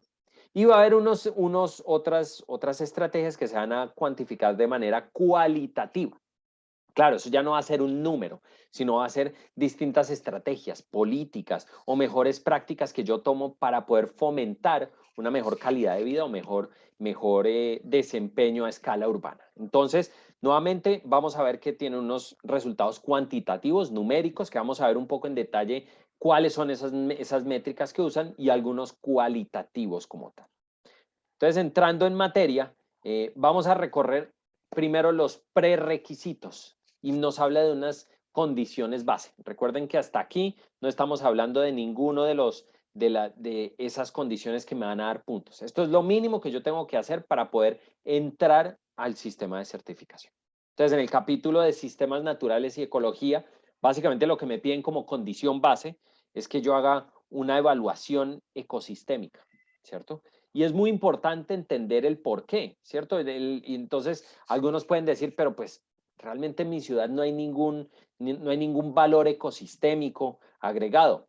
Y va a haber otras estrategias que se van a cuantificar de manera cualitativa. Claro, eso ya no va a ser un número, sino va a ser distintas estrategias, políticas o mejores prácticas que yo tomo para poder fomentar una mejor calidad de vida o mejor desempeño a escala urbana. Entonces, nuevamente vamos a ver que tiene unos resultados cuantitativos, numéricos, que vamos a ver un poco en detalle cuáles son esas métricas que usan y algunos cualitativos como tal. Entonces, entrando en materia, vamos a recorrer primero los prerequisitos y nos habla de unas condiciones base. Recuerden que hasta aquí no estamos hablando de ninguno de esas condiciones que me van a dar puntos. Esto es lo mínimo que yo tengo que hacer para poder entrar al sistema de certificación. Entonces, en el capítulo de sistemas naturales y ecología, básicamente lo que me piden como condición base es que yo haga una evaluación ecosistémica, ¿cierto? Y es muy importante entender el por qué, ¿cierto? Y entonces, algunos pueden decir, pero pues realmente en mi ciudad no hay ningún valor ecosistémico agregado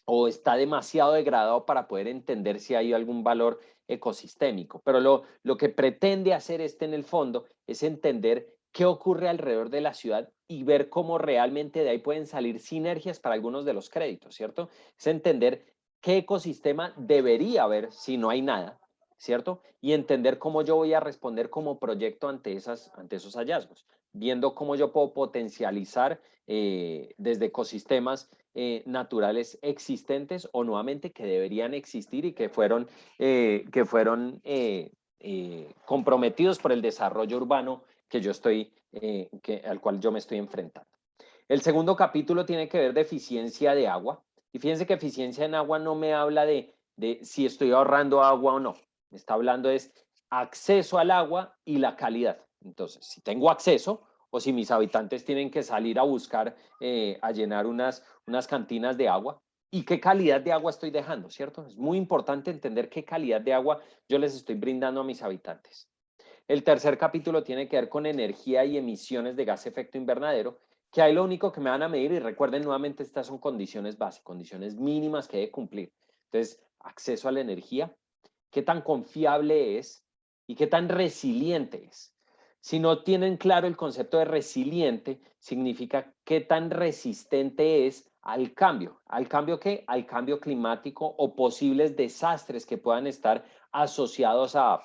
o está demasiado degradado para poder entender si hay algún valor ecosistémico. Pero lo que pretende hacer en el fondo es entender qué ocurre alrededor de la ciudad y ver cómo realmente de ahí pueden salir sinergias para algunos de los créditos, ¿cierto? Es entender qué ecosistema debería haber si no hay nada, ¿cierto? Y entender cómo yo voy a responder como proyecto ante esos hallazgos, viendo cómo yo puedo potencializar desde ecosistemas naturales existentes o nuevamente que deberían existir y que fueron comprometidos por el desarrollo urbano que yo al cual yo me estoy enfrentando. El segundo capítulo tiene que ver de eficiencia de agua. Y fíjense que eficiencia en agua no me habla de si estoy ahorrando agua o no. Me está hablando es acceso al agua y la calidad. Entonces, si tengo acceso o si mis habitantes tienen que salir a buscar, a llenar unas cantinas de agua, y qué calidad de agua estoy dejando, ¿cierto? Es muy importante entender qué calidad de agua yo les estoy brindando a mis habitantes. El tercer capítulo tiene que ver con energía y emisiones de gas efecto invernadero, que ahí lo único que me van a medir, y recuerden nuevamente, estas son condiciones básicas, condiciones mínimas que debe cumplir. Entonces, acceso a la energía, qué tan confiable es y qué tan resiliente es. Si no tienen claro el concepto de resiliente, significa qué tan resistente es al cambio. ¿Al cambio qué? Al cambio climático o posibles desastres que puedan estar asociados a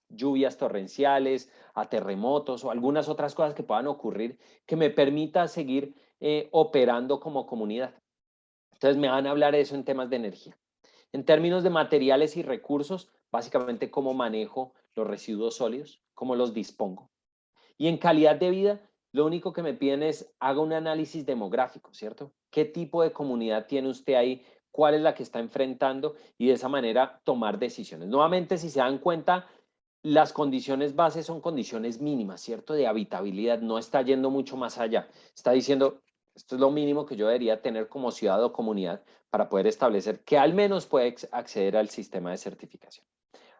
lluvias torrenciales, a terremotos o algunas otras cosas que puedan ocurrir que me permita seguir operando como comunidad. Entonces me van a hablar de eso en temas de energía. En términos de materiales y recursos, básicamente cómo manejo los residuos sólidos, cómo los dispongo. Y en calidad de vida, lo único que me piden es haga un análisis demográfico, ¿cierto? ¿Qué tipo de comunidad tiene usted ahí? ¿Cuál es la que está enfrentando? Y de esa manera tomar decisiones. Nuevamente, si se dan cuenta, las condiciones bases son condiciones mínimas, ¿cierto? De habitabilidad, no está yendo mucho más allá. Está diciendo, esto es lo mínimo que yo debería tener como ciudad o comunidad para poder establecer que al menos puede acceder al sistema de certificación.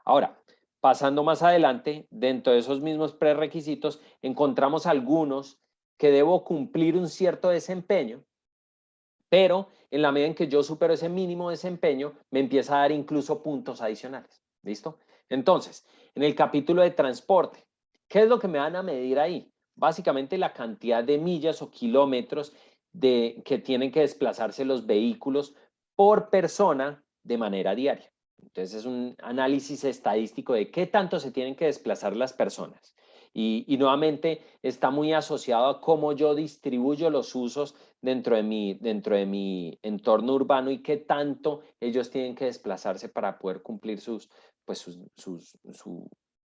Ahora, pasando más adelante, dentro de esos mismos prerequisitos, encontramos algunos que debo cumplir un cierto desempeño Pero en la medida en que yo supero ese mínimo desempeño, me empieza a dar incluso puntos adicionales. ¿Listo? Entonces, en el capítulo de transporte, ¿qué es lo que me van a medir ahí? Básicamente la cantidad de millas o kilómetros que tienen que desplazarse los vehículos por persona de manera diaria. Entonces es un análisis estadístico de qué tanto se tienen que desplazar las personas. Y nuevamente está muy asociado a cómo yo distribuyo los usos dentro de mi entorno urbano y qué tanto ellos tienen que desplazarse para poder cumplir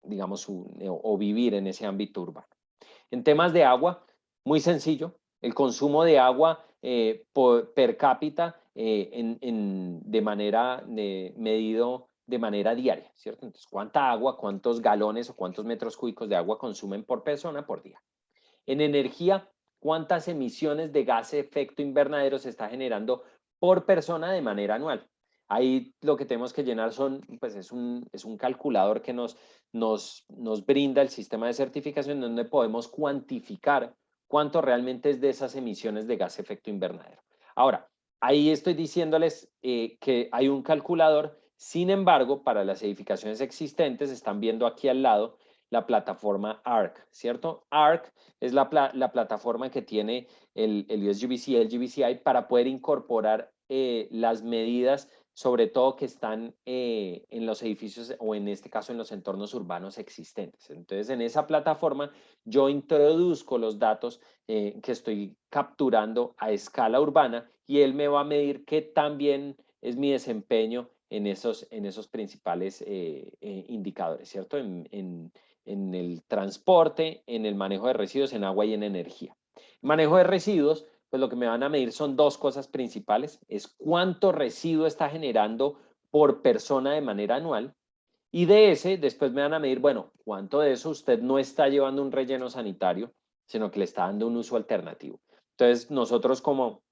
digamos, o vivir en ese ámbito urbano. En temas de agua, muy sencillo, el consumo de agua per cápita medido de manera diaria, ¿cierto? Entonces, ¿cuánta agua, cuántos galones o cuántos metros cúbicos de agua consumen por persona por día? En energía, ¿cuántas emisiones de gas de efecto invernadero se está generando por persona de manera anual? Ahí lo que tenemos que llenar pues es un calculador que nos brinda el sistema de certificación donde podemos cuantificar cuánto realmente es de esas emisiones de gas de efecto invernadero. Ahora, ahí estoy diciéndoles que hay un calculador, sin embargo, para las edificaciones existentes, están viendo aquí al lado la plataforma ARC, ¿cierto? ARC es la plataforma que tiene el USGBC y el GBCI para poder incorporar las medidas, sobre todo que están en los edificios o en este caso en los entornos urbanos existentes. Entonces, en esa plataforma yo introduzco los datos que estoy capturando a escala urbana y él me va a medir qué tan bien es mi desempeño en esos principales indicadores, ¿cierto? En el transporte, en el manejo de residuos, en agua y en energía. El manejo de residuos, pues lo que me van a medir son dos cosas principales, es cuánto residuo está generando por persona de manera anual y de ese después me van a medir, bueno, cuánto de eso usted no está llevando un relleno sanitario, sino que le está dando un uso alternativo. Entonces, nosotros como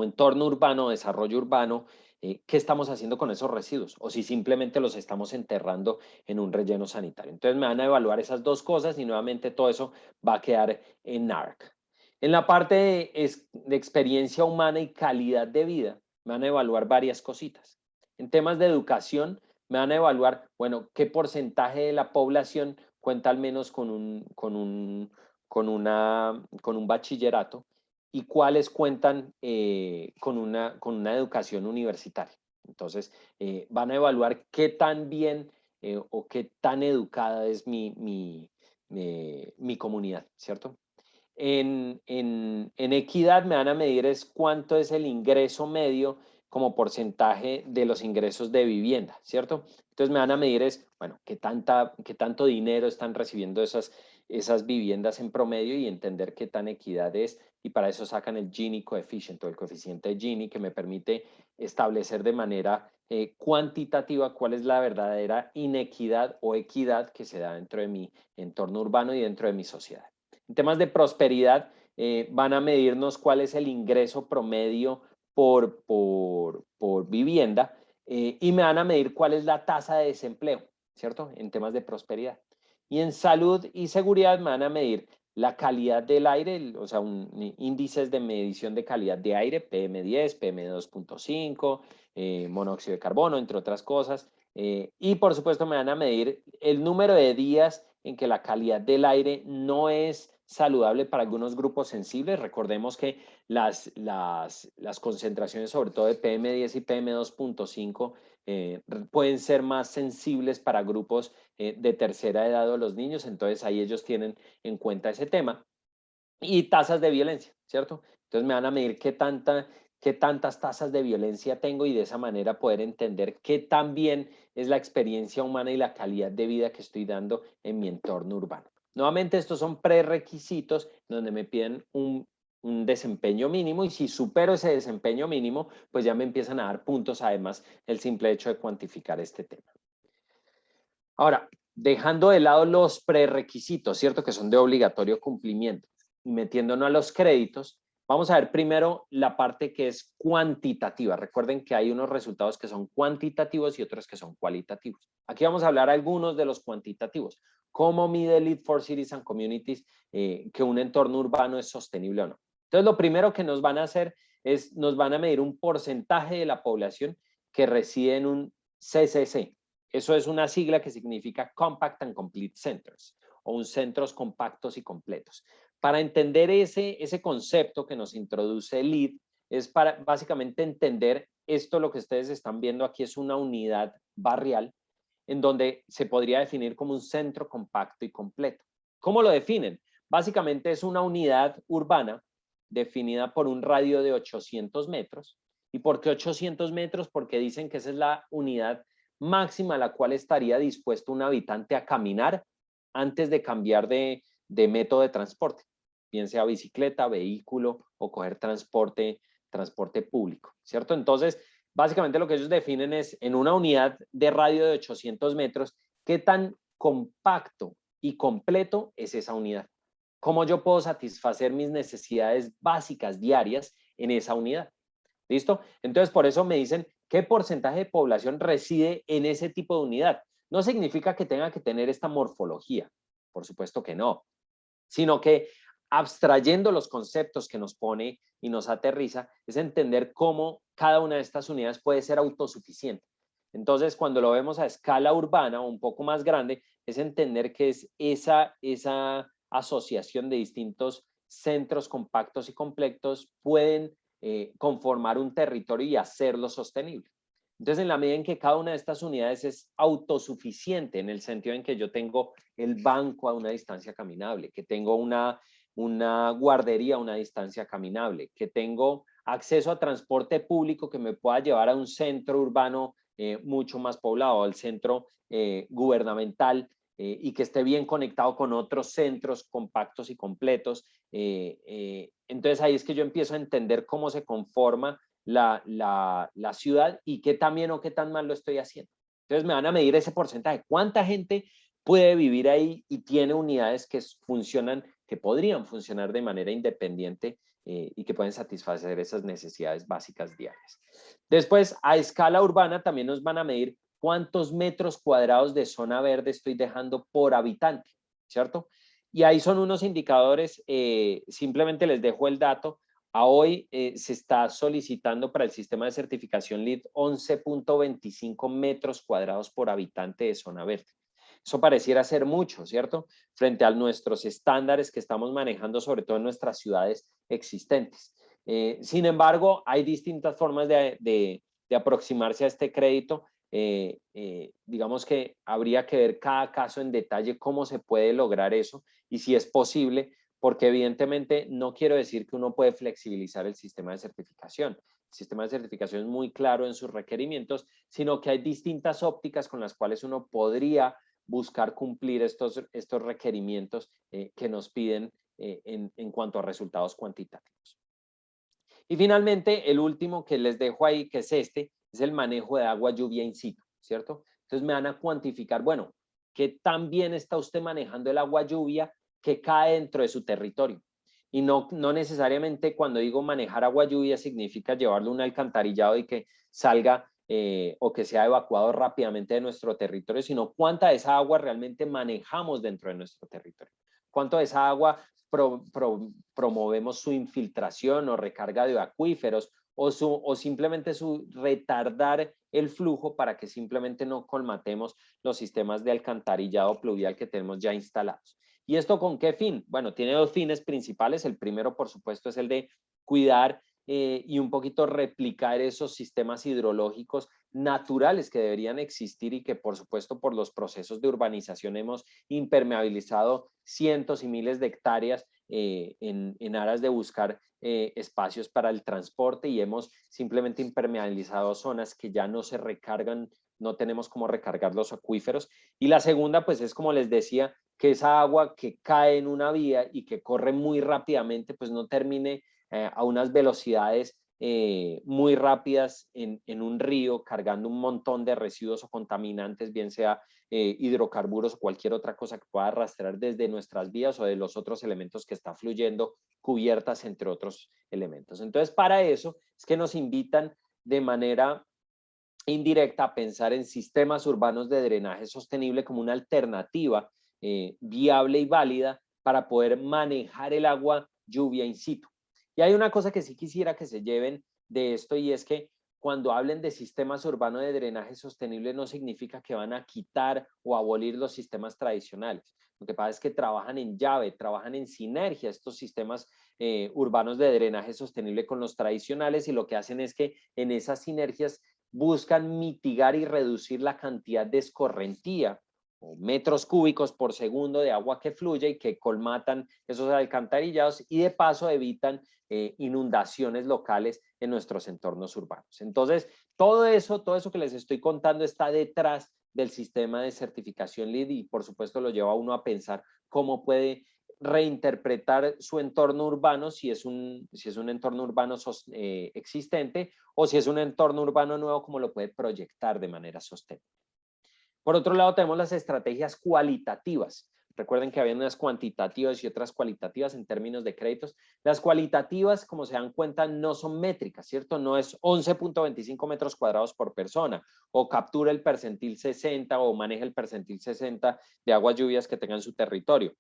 entorno urbano, desarrollo urbano, ¿qué estamos haciendo con esos residuos? O si simplemente los estamos enterrando en un relleno sanitario. Entonces me van a evaluar esas dos cosas y nuevamente todo eso va a quedar en ARC. En la parte de experiencia humana y calidad de vida, me van a evaluar varias cositas. En temas de educación, me van a evaluar, bueno, qué porcentaje de la población cuenta al menos con un bachillerato y cuáles cuentan con una educación universitaria. Entonces, van a evaluar qué tan bien o qué tan educada es mi comunidad, ¿cierto? En equidad me van a medir es cuánto es el ingreso medio como porcentaje de los ingresos de vivienda, ¿cierto? Entonces me van a medir es, bueno, qué tanto dinero están recibiendo esas viviendas en promedio y entender qué tan equidad es. Y para eso sacan el Gini coeficiente o el coeficiente Gini que me permite establecer de manera cuantitativa cuál es la verdadera inequidad o equidad que se da dentro de mi entorno urbano y dentro de mi sociedad. En temas de prosperidad, van a medirnos cuál es el ingreso promedio por vivienda y me van a medir cuál es la tasa de desempleo, ¿cierto? En temas de prosperidad. Y en salud y seguridad me van a medir la calidad del aire, o sea, índices de medición de calidad de aire, PM10, PM2.5, monóxido de carbono, entre otras cosas. Y por supuesto me van a medir el número de días en que la calidad del aire no es saludable para algunos grupos sensibles. Recordemos que las concentraciones, sobre todo de PM10 y PM2.5, pueden ser más sensibles para grupos de tercera edad o los niños, entonces ahí ellos tienen en cuenta ese tema. Y tasas de violencia, ¿cierto? Entonces me van a medir qué tantas tasas de violencia tengo y de esa manera poder entender qué tan bien es la experiencia humana y la calidad de vida que estoy dando en mi entorno urbano. Nuevamente, estos son prerequisitos donde me piden un desempeño mínimo y si supero ese desempeño mínimo, pues ya me empiezan a dar puntos, además, el simple hecho de cuantificar este tema. Ahora, dejando de lado los prerequisitos, ¿cierto? Que son de obligatorio cumplimiento y metiéndonos a los créditos, vamos a ver primero la parte que es cuantitativa. Recuerden que hay unos resultados que son cuantitativos y otros que son cualitativos. Aquí vamos a hablar algunos de los cuantitativos. ¿Cómo mide Lead for Cities and Communities que un entorno urbano es sostenible o no? Entonces, lo primero que nos van a hacer nos van a medir un porcentaje de la población que reside en un CCC. Eso es una sigla que significa Compact and Complete Centers, o un centros compactos y completos. Para entender ese concepto que nos introduce el LEED, es para básicamente entender esto. Lo que ustedes están viendo aquí es una unidad barrial en donde se podría definir como un centro compacto y completo. ¿Cómo lo definen? Básicamente es una unidad urbana definida por un radio de 800 metros. ¿Y por qué 800 metros? Porque dicen que esa es la unidad máxima a la cual estaría dispuesto un habitante a caminar antes de cambiar de método de transporte, bien sea bicicleta, vehículo o coger transporte público, ¿cierto? Entonces, básicamente lo que ellos definen es, en una unidad de radio de 800 metros, ¿qué tan compacto y completo es esa unidad? ¿Cómo yo puedo satisfacer mis necesidades básicas diarias en esa unidad? ¿Listo? Entonces, por eso me dicen qué porcentaje de población reside en ese tipo de unidad. No significa que tenga que tener esta morfología, por supuesto que no, sino que abstrayendo los conceptos que nos pone y nos aterriza, es entender cómo cada una de estas unidades puede ser autosuficiente. Entonces, cuando lo vemos a escala urbana o un poco más grande, es entender que es esa asociación de distintos centros compactos y completos pueden conformar un territorio y hacerlo sostenible. Entonces, en la medida en que cada una de estas unidades es autosuficiente, en el sentido en que yo tengo el banco a una distancia caminable, que tengo una guardería a una distancia caminable, que tengo acceso a transporte público que me pueda llevar a un centro urbano mucho más poblado, al centro gubernamental, y que esté bien conectado con otros centros compactos y completos. Entonces ahí es que yo empiezo a entender cómo se conforma la ciudad y qué tan bien o qué tan mal lo estoy haciendo. Entonces me van a medir ese porcentaje. ¿Cuánta gente puede vivir ahí y tiene unidades que funcionan, que podrían funcionar de manera independiente y que pueden satisfacer esas necesidades básicas diarias? Después, a escala urbana también nos van a medir cuántos metros cuadrados de zona verde estoy dejando por habitante, ¿cierto? Y ahí son unos indicadores, simplemente les dejo el dato. A hoy se está solicitando para el sistema de certificación LEED 11.25 metros cuadrados por habitante de zona verde. Eso pareciera ser mucho, ¿cierto? Frente a nuestros estándares que estamos manejando, sobre todo en nuestras ciudades existentes. Sin embargo, hay distintas formas de aproximarse a este crédito. Digamos que habría que ver cada caso en detalle cómo se puede lograr eso y si es posible, porque evidentemente no quiero decir que uno puede flexibilizar el sistema de certificación. El sistema de certificación es muy claro en sus requerimientos, sino que hay distintas ópticas con las cuales uno podría buscar cumplir estos requerimientos que nos piden en cuanto a resultados cuantitativos. Y finalmente, el último que les dejo ahí, que es es el manejo de agua lluvia in situ, ¿cierto? Entonces me van a cuantificar, bueno, ¿qué tan bien está usted manejando el agua lluvia que cae dentro de su territorio? Y no necesariamente cuando digo manejar agua lluvia significa llevarlo a un alcantarillado y que salga o que sea evacuado rápidamente de nuestro territorio, sino cuánta de esa agua realmente manejamos dentro de nuestro territorio. Cuánto de esa agua promovemos su infiltración o recarga de acuíferos o simplemente su retardar el flujo para que simplemente no colmatemos los sistemas de alcantarillado pluvial que tenemos ya instalados. ¿Y esto con qué fin? Bueno, tiene dos fines principales. El primero, por supuesto, es el de cuidar y un poquito replicar esos sistemas hidrológicos naturales que deberían existir y que, por supuesto, por los procesos de urbanización hemos impermeabilizado cientos y miles de hectáreas en aras de buscar espacios para el transporte, y hemos simplemente impermeabilizado zonas que ya no se recargan, no tenemos cómo recargar los acuíferos. Y la segunda, pues es como les decía, que esa agua que cae en una vía y que corre muy rápidamente, pues no termine a unas velocidades muy rápidas en un río, cargando un montón de residuos o contaminantes, bien sea hidrocarburos o cualquier otra cosa que pueda arrastrar desde nuestras vías o de los otros elementos que está fluyendo, cubiertas, entre otros elementos. Entonces, para eso es que nos invitan de manera indirecta a pensar en sistemas urbanos de drenaje sostenible como una alternativa viable y válida para poder manejar el agua lluvia in situ. Y hay una cosa que sí quisiera que se lleven de esto, y es que cuando hablen de sistemas urbanos de drenaje sostenible no significa que van a quitar o abolir los sistemas tradicionales. Lo que pasa es que trabajan en llave, trabajan en sinergia estos sistemas urbanos de drenaje sostenible con los tradicionales, y lo que hacen es que en esas sinergias buscan mitigar y reducir la cantidad de escorrentía o metros cúbicos por segundo de agua que fluye y que colmatan esos alcantarillados, y de paso evitan inundaciones locales en nuestros entornos urbanos. Entonces, todo eso que les estoy contando está detrás del sistema de certificación LEED, y por supuesto lo lleva a uno a pensar cómo puede reinterpretar su entorno urbano, si es un entorno urbano existente, o si es un entorno urbano nuevo, cómo lo puede proyectar de manera sostenible. Por otro lado, tenemos las estrategias cualitativas. Recuerden que había unas cuantitativas y otras cualitativas en términos de créditos. Las cualitativas, como se dan cuenta, no son métricas, ¿cierto? No es 11.25 metros cuadrados por persona, o captura el percentil 60 o maneja el percentil 60 de aguas lluvias que tenga en su territorio.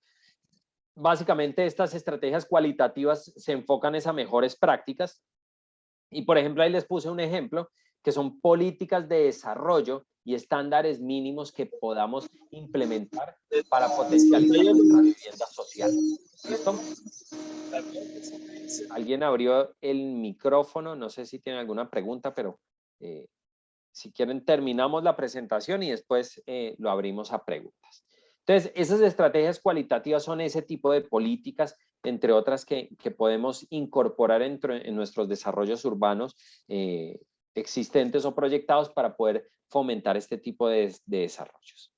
Básicamente, estas estrategias cualitativas se enfocan en esas mejores prácticas. Y, por ejemplo, ahí les puse un ejemplo, que son políticas de desarrollo y estándares mínimos que podamos implementar para potencializar nuestra vivienda social. ¿Listo? Alguien abrió el micrófono, no sé si tienen alguna pregunta, pero si quieren terminamos la presentación y después lo abrimos a preguntas. Entonces, esas estrategias cualitativas son ese tipo de políticas, entre otras, que podemos incorporar en nuestros desarrollos urbanos existentes o proyectados para poder fomentar este tipo de desarrollos.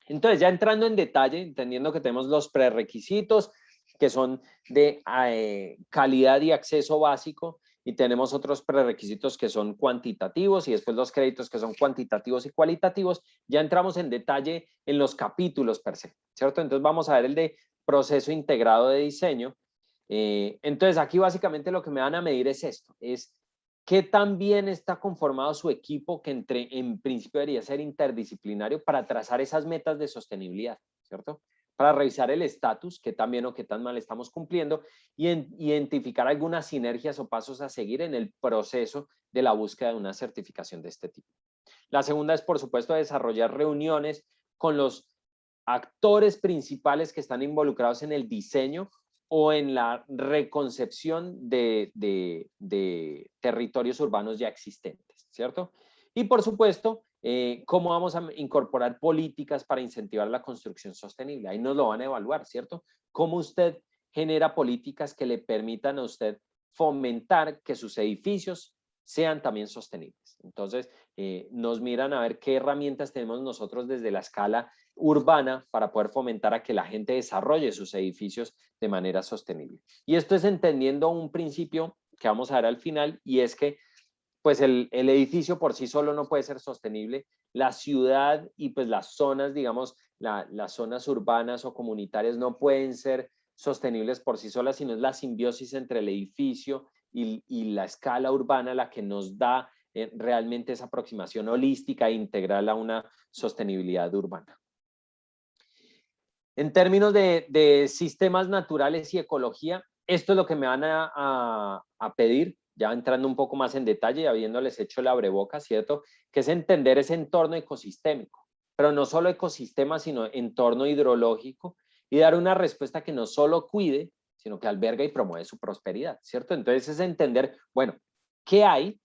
Entonces, ya entrando en detalle, entendiendo que tenemos los prerequisitos, que son de calidad y acceso básico, y tenemos otros prerequisitos que son cuantitativos, y después los créditos que son cuantitativos y cualitativos, ya entramos en detalle en los capítulos per se, ¿cierto? Entonces vamos a ver el de proceso integrado de diseño. Entonces aquí básicamente lo que me van a medir es esto, es qué tan bien está conformado su equipo, que en principio debería ser interdisciplinario, para trazar esas metas de sostenibilidad, ¿cierto? Para revisar el estatus, qué tan bien o qué tan mal estamos cumpliendo, y identificar algunas sinergias o pasos a seguir en el proceso de la búsqueda de una certificación de este tipo. La segunda es, por supuesto, desarrollar reuniones con los actores principales que están involucrados en el diseño o en la reconcepción de territorios urbanos ya existentes, ¿cierto? Y por supuesto, cómo vamos a incorporar políticas para incentivar la construcción sostenible. Ahí nos lo van a evaluar, ¿cierto? Cómo usted genera políticas que le permitan a usted fomentar que sus edificios sean también sostenibles. Entonces, nos miran a ver qué herramientas tenemos nosotros desde la escala urbana para poder fomentar a que la gente desarrolle sus edificios de manera sostenible. Y esto es entendiendo un principio que vamos a ver al final, y es que pues el edificio por sí solo no puede ser sostenible. La ciudad y pues las zonas, digamos, las zonas urbanas o comunitarias no pueden ser sostenibles por sí solas, sino es la simbiosis entre el edificio y la escala urbana la que nos da realmente esa aproximación holística e integral a una sostenibilidad urbana. En términos de sistemas naturales y ecología, esto es lo que me van a pedir, ya entrando un poco más en detalle y habiéndoles hecho el abrebocas, ¿cierto? Que es entender ese entorno ecosistémico, pero no solo ecosistema, sino entorno hidrológico, y dar una respuesta que no solo cuide, sino que alberga y promueve su prosperidad, ¿cierto? Entonces es entender, bueno, ¿qué hay?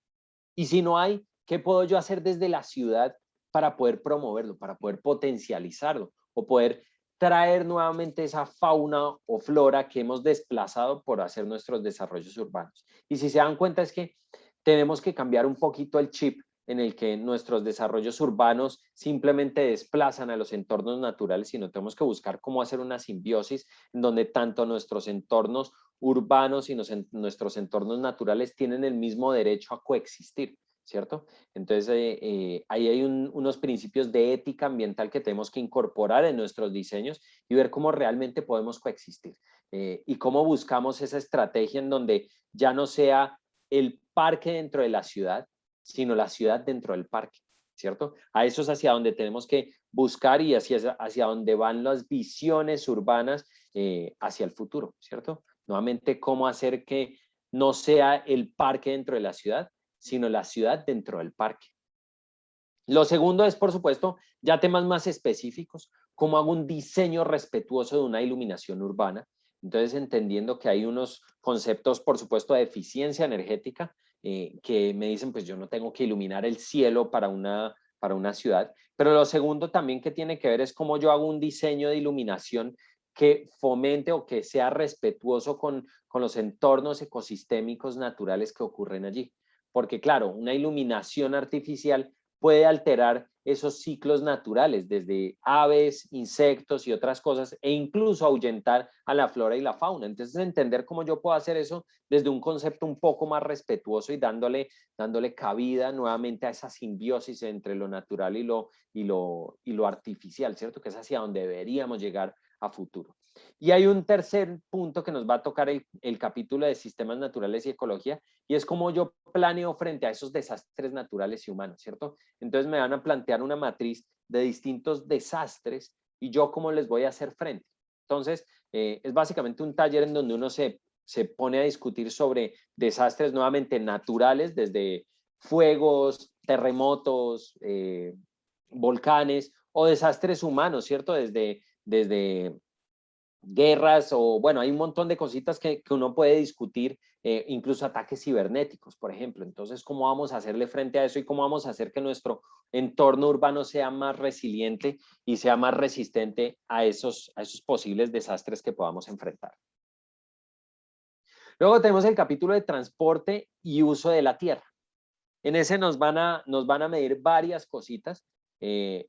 Y si no hay, ¿qué puedo yo hacer desde la ciudad para poder promoverlo, para poder potencializarlo, o poder traer nuevamente esa fauna o flora que hemos desplazado por hacer nuestros desarrollos urbanos? Y si se dan cuenta, es que tenemos que cambiar un poquito el chip en el que nuestros desarrollos urbanos simplemente desplazan a los entornos naturales, sino tenemos que buscar cómo hacer una simbiosis en donde tanto nuestros entornos urbanos y nuestros entornos naturales tienen el mismo derecho a coexistir, ¿cierto? Entonces, ahí hay unos principios de ética ambiental que tenemos que incorporar en nuestros diseños y ver cómo realmente podemos coexistir, y cómo buscamos esa estrategia en donde ya no sea el parque dentro de la ciudad, sino la ciudad dentro del parque, ¿cierto? A eso es hacia donde tenemos que buscar, y hacia donde van las visiones urbanas hacia el futuro, ¿cierto? Nuevamente, cómo hacer que no sea el parque dentro de la ciudad, sino la ciudad dentro del parque. Lo segundo es, por supuesto, ya temas más específicos, cómo hago un diseño respetuoso de una iluminación urbana. Entonces, entendiendo que hay unos conceptos, por supuesto, de eficiencia energética, que me dicen, pues yo no tengo que iluminar el cielo para una ciudad. Pero lo segundo también que tiene que ver es cómo yo hago un diseño de iluminación que fomente o que sea respetuoso con los entornos ecosistémicos naturales que ocurren allí. Porque claro, una iluminación artificial puede alterar esos ciclos naturales, desde aves, insectos y otras cosas, e incluso ahuyentar a la flora y la fauna. Entonces, entender cómo yo puedo hacer eso desde un concepto un poco más respetuoso y dándole cabida nuevamente a esa simbiosis entre lo natural y lo artificial, ¿cierto? Que es hacia donde deberíamos llegar a futuro. Y hay un tercer punto que nos va a tocar el capítulo de sistemas naturales y ecología, y es cómo yo planeo frente a esos desastres naturales y humanos, ¿cierto? Entonces me van a plantear una matriz de distintos desastres y yo cómo les voy a hacer frente. Entonces, es básicamente un taller en donde uno se pone a discutir sobre desastres nuevamente naturales, desde fuegos, terremotos, volcanes, o desastres humanos, ¿cierto? Desde guerras o, bueno, hay un montón de cositas que uno puede discutir, incluso ataques cibernéticos, por ejemplo. Entonces, ¿cómo vamos a hacerle frente a eso y cómo vamos a hacer que nuestro entorno urbano sea más resiliente y sea más resistente a esos posibles desastres que podamos enfrentar? Luego tenemos el capítulo de transporte y uso de la tierra. En ese nos van a medir varias cositas.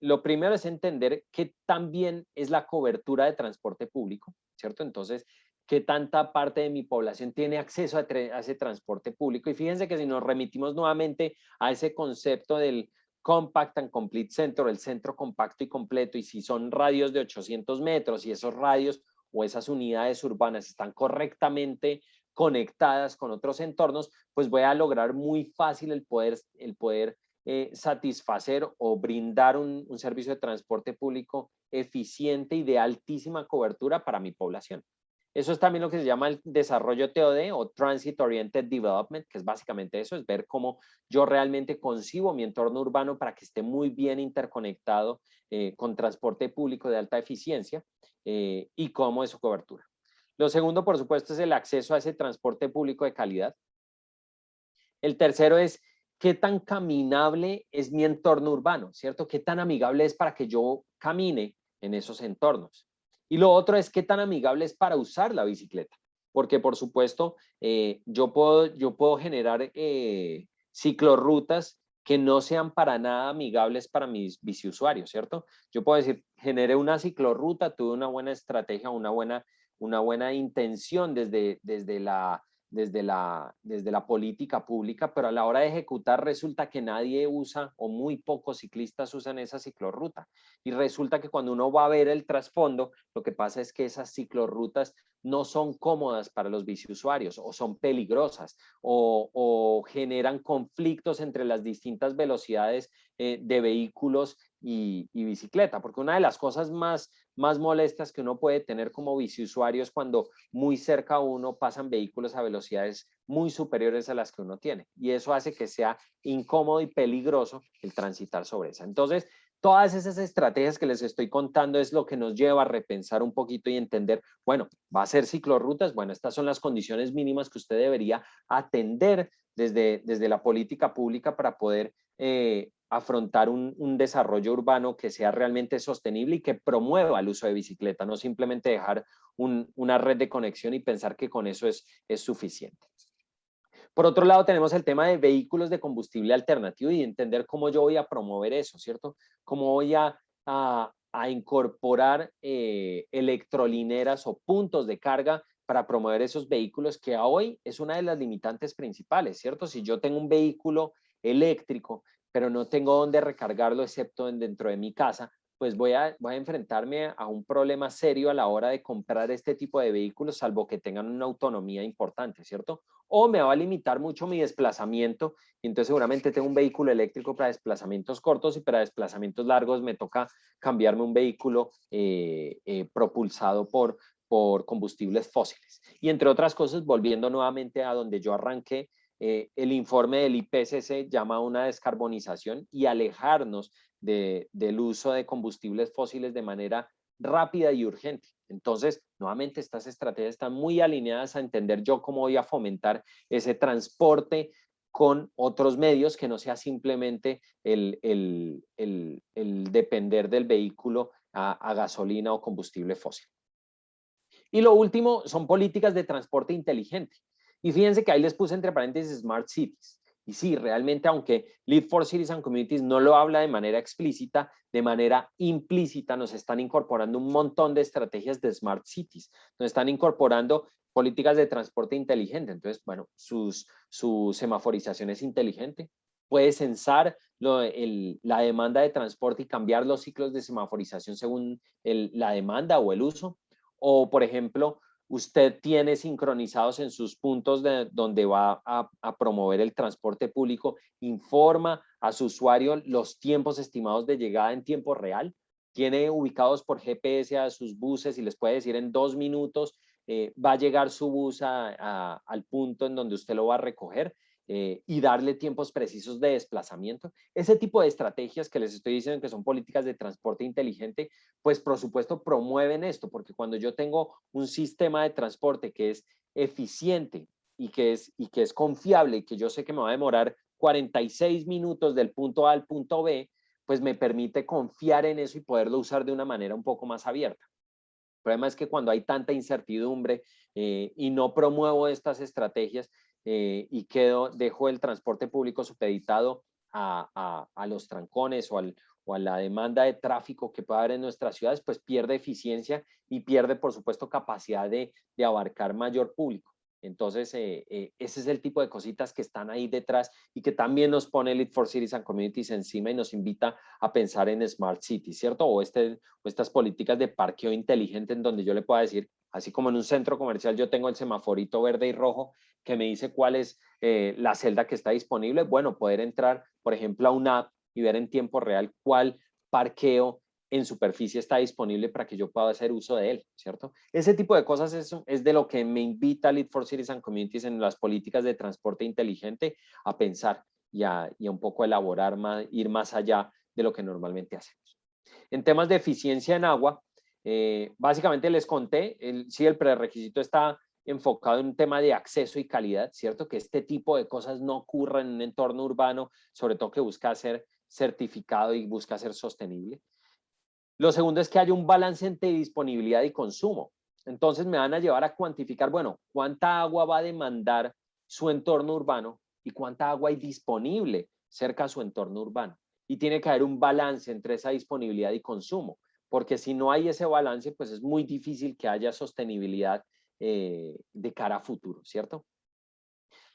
Lo primero es entender qué tan bien es la cobertura de transporte público, ¿cierto? Entonces, qué tanta parte de mi población tiene acceso a ese transporte público. Y fíjense que si nos remitimos nuevamente a ese concepto del Compact and Complete Center, el centro compacto y completo, y si son radios de 800 metros y esos radios o esas unidades urbanas están correctamente conectadas con otros entornos, pues voy a lograr muy fácil el poder satisfacer o brindar un servicio de transporte público eficiente y de altísima cobertura para mi población. Eso es también lo que se llama el desarrollo TOD o Transit Oriented Development, que es básicamente eso, es ver cómo yo realmente concibo mi entorno urbano para que esté muy bien interconectado con transporte público de alta eficiencia y cómo es su cobertura. Lo segundo, por supuesto, es el acceso a ese transporte público de calidad. El tercero es qué tan caminable es mi entorno urbano, ¿cierto? ¿Qué tan amigable es para que yo camine en esos entornos? Y lo otro es qué tan amigable es para usar la bicicleta. Porque, por supuesto, yo puedo generar ciclorrutas que no sean para nada amigables para mis biciusuarios, ¿cierto? Yo puedo decir, generé una ciclorruta, tuve una buena estrategia, una buena intención desde la política pública, pero a la hora de ejecutar resulta que nadie usa o muy pocos ciclistas usan esa ciclorruta. Y resulta que cuando uno va a ver el trasfondo, lo que pasa es que esas ciclorrutas no son cómodas para los biciusuarios o son peligrosas o generan conflictos entre las distintas velocidades de vehículos y bicicleta, porque una de las cosas más molestas que uno puede tener como biciusuario es cuando muy cerca a uno pasan vehículos a velocidades muy superiores a las que uno tiene, y eso hace que sea incómodo y peligroso el transitar sobre esa. Entonces, todas esas estrategias que les estoy contando es lo que nos lleva a repensar un poquito y entender, bueno, va a ser ciclorrutas, bueno, estas son las condiciones mínimas que usted debería atender desde la política pública para poder afrontar un desarrollo urbano que sea realmente sostenible y que promueva el uso de bicicleta, no simplemente dejar una red de conexión y pensar que con eso es suficiente. Por otro lado, tenemos el tema de vehículos de combustible alternativo y entender cómo yo voy a promover eso, ¿cierto? Cómo voy a incorporar electrolineras o puntos de carga para promover esos vehículos, que hoy es una de las limitantes principales, ¿cierto? Si yo tengo un vehículo eléctrico, pero no tengo dónde recargarlo excepto dentro de mi casa, pues voy a enfrentarme a un problema serio a la hora de comprar este tipo de vehículos, salvo que tengan una autonomía importante, ¿cierto? O me va a limitar mucho mi desplazamiento, y entonces seguramente tengo un vehículo eléctrico para desplazamientos cortos y para desplazamientos largos me toca cambiarme un vehículo propulsado por por combustibles fósiles. Y entre otras cosas, volviendo nuevamente a donde yo arranqué, el informe del IPCC llama a una descarbonización y alejarnos del uso de combustibles fósiles de manera rápida y urgente. Entonces, nuevamente, estas estrategias están muy alineadas a entender yo cómo voy a fomentar ese transporte con otros medios que no sea simplemente el depender del vehículo a gasolina o combustible fósil. Y lo último son políticas de transporte inteligente. Y fíjense que ahí les puse entre paréntesis Smart Cities. Y sí, realmente, aunque Lead for Cities and Communities no lo habla de manera explícita, de manera implícita nos están incorporando un montón de estrategias de Smart Cities. Nos están incorporando políticas de transporte inteligente. Entonces, bueno, su semaforización es inteligente. Puede censar la demanda de transporte y cambiar los ciclos de semaforización según la demanda o el uso. O, por ejemplo, usted tiene sincronizados en sus puntos donde va a promover el transporte público, informa a su usuario los tiempos estimados de llegada en tiempo real, tiene ubicados por GPS a sus buses y les puede decir en 2 minutos va a llegar su bus al punto en donde usted lo va a recoger. Y darle tiempos precisos de desplazamiento. Ese tipo de estrategias que les estoy diciendo que son políticas de transporte inteligente, pues por supuesto promueven esto, porque cuando yo tengo un sistema de transporte que es eficiente y que es confiable y que yo sé que me va a demorar 46 minutos del punto A al punto B, pues me permite confiar en eso y poderlo usar de una manera un poco más abierta. El problema es que cuando hay tanta incertidumbre y no promuevo estas estrategias, y dejo el transporte público supeditado a los trancones o a la demanda de tráfico que pueda haber en nuestras ciudades, pues pierde eficiencia y pierde, por supuesto, capacidad de abarcar mayor público. Entonces, ese es el tipo de cositas que están ahí detrás y que también nos pone Lead for Cities and Communities encima y nos invita a pensar en Smart Cities, ¿cierto? O estas políticas de parqueo inteligente en donde yo le pueda decir, así como en un centro comercial yo tengo el semaforito verde y rojo que me dice cuál es la celda que está disponible, bueno, poder entrar, por ejemplo, a una app y ver en tiempo real cuál parqueo en superficie está disponible para que yo pueda hacer uso de él, ¿cierto? Ese tipo de cosas es de lo que me invita Lead for Cities and Communities en las políticas de transporte inteligente a pensar y a un poco elaborar más, ir más allá de lo que normalmente hacemos. En temas de eficiencia en agua, básicamente les conté, sí, el prerequisito está enfocado en un tema de acceso y calidad, ¿cierto? Que este tipo de cosas no ocurran en un entorno urbano, sobre todo que busca ser certificado y busca ser sostenible. Lo segundo es que haya un balance entre disponibilidad y consumo. Entonces me van a llevar a cuantificar, bueno, cuánta agua va a demandar su entorno urbano y cuánta agua hay disponible cerca a su entorno urbano. Y tiene que haber un balance entre esa disponibilidad y consumo, porque si no hay ese balance, pues es muy difícil que haya sostenibilidad de cara a futuro, ¿cierto?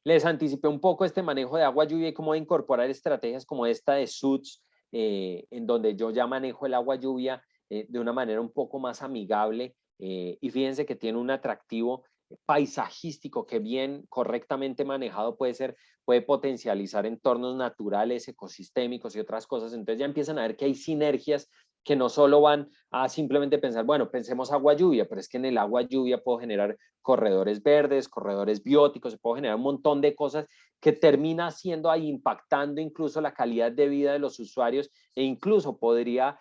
Les anticipé un poco este manejo de agua lluvia y cómo incorporar estrategias como esta de SUDS, en donde yo ya manejo el agua lluvia de una manera un poco más amigable y fíjense que tiene un atractivo paisajístico que bien correctamente manejado puede potencializar entornos naturales, ecosistémicos y otras cosas. Entonces ya empiezan a ver que hay sinergias que no solo van a simplemente pensar, bueno, pensemos agua lluvia, pero es que en el agua lluvia puedo generar corredores verdes, corredores bióticos, se puede generar un montón de cosas que termina siendo ahí impactando incluso la calidad de vida de los usuarios e incluso podría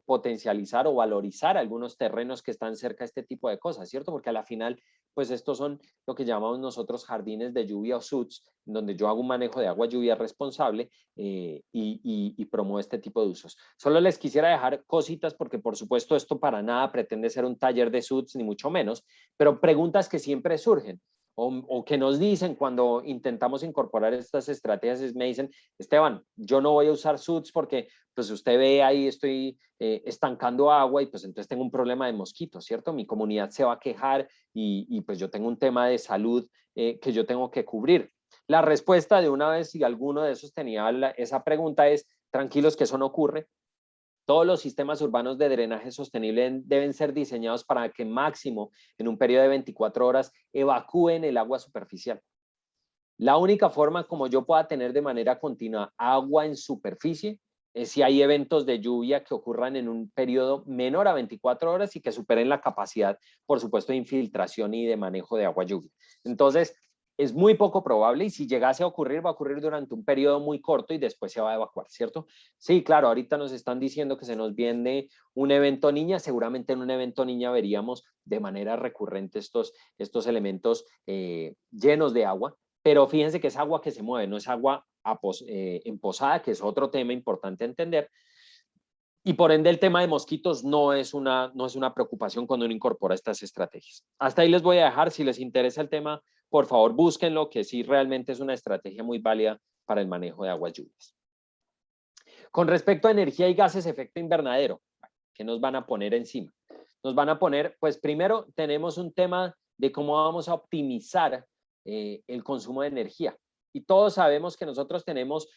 potencializar o valorizar algunos terrenos que están cerca de este tipo de cosas, ¿cierto? Porque a la final, pues estos son lo que llamamos nosotros jardines de lluvia o SUDS, donde yo hago un manejo de agua lluvia responsable y promuevo este tipo de usos. Solo les quisiera dejar cositas porque por supuesto esto para nada pretende ser un taller de SUDS ni mucho menos, pero preguntas que siempre surgen o que nos dicen cuando intentamos incorporar estas estrategias, me dicen, Esteban, yo no voy a usar SUDS porque pues usted ve ahí estoy estancando agua y pues entonces tengo un problema de mosquitos, ¿cierto? Mi comunidad se va a quejar y pues yo tengo un tema de salud que yo tengo que cubrir. La respuesta de una vez, si alguno de esos tenía esa pregunta es, tranquilos que eso no ocurre. Todos los sistemas urbanos de drenaje sostenible deben ser diseñados para que máximo en un periodo de 24 horas evacúen el agua superficial. La única forma como yo pueda tener de manera continua agua en superficie si hay eventos de lluvia que ocurran en un periodo menor a 24 horas y que superen la capacidad, por supuesto, de infiltración y de manejo de agua lluvia. Entonces, es muy poco probable y si llegase a ocurrir, va a ocurrir durante un periodo muy corto y después se va a evacuar, ¿cierto? Sí, claro, ahorita nos están diciendo que se nos viene un evento niña, seguramente en un evento niña veríamos de manera recurrente estos elementos llenos de agua, pero fíjense que es agua que se mueve, no es agua emposada, que es otro tema importante a entender. Y por ende el tema de mosquitos no es una preocupación cuando uno incorpora estas estrategias. Hasta ahí les voy a dejar, si les interesa el tema, por favor búsquenlo, que sí realmente es una estrategia muy válida para el manejo de aguas lluvias. Con respecto a energía y gases efecto invernadero, ¿qué nos van a poner encima? Nos van a poner, pues primero tenemos un tema de cómo vamos a optimizar el consumo de energía. Y todos sabemos que nosotros tenemos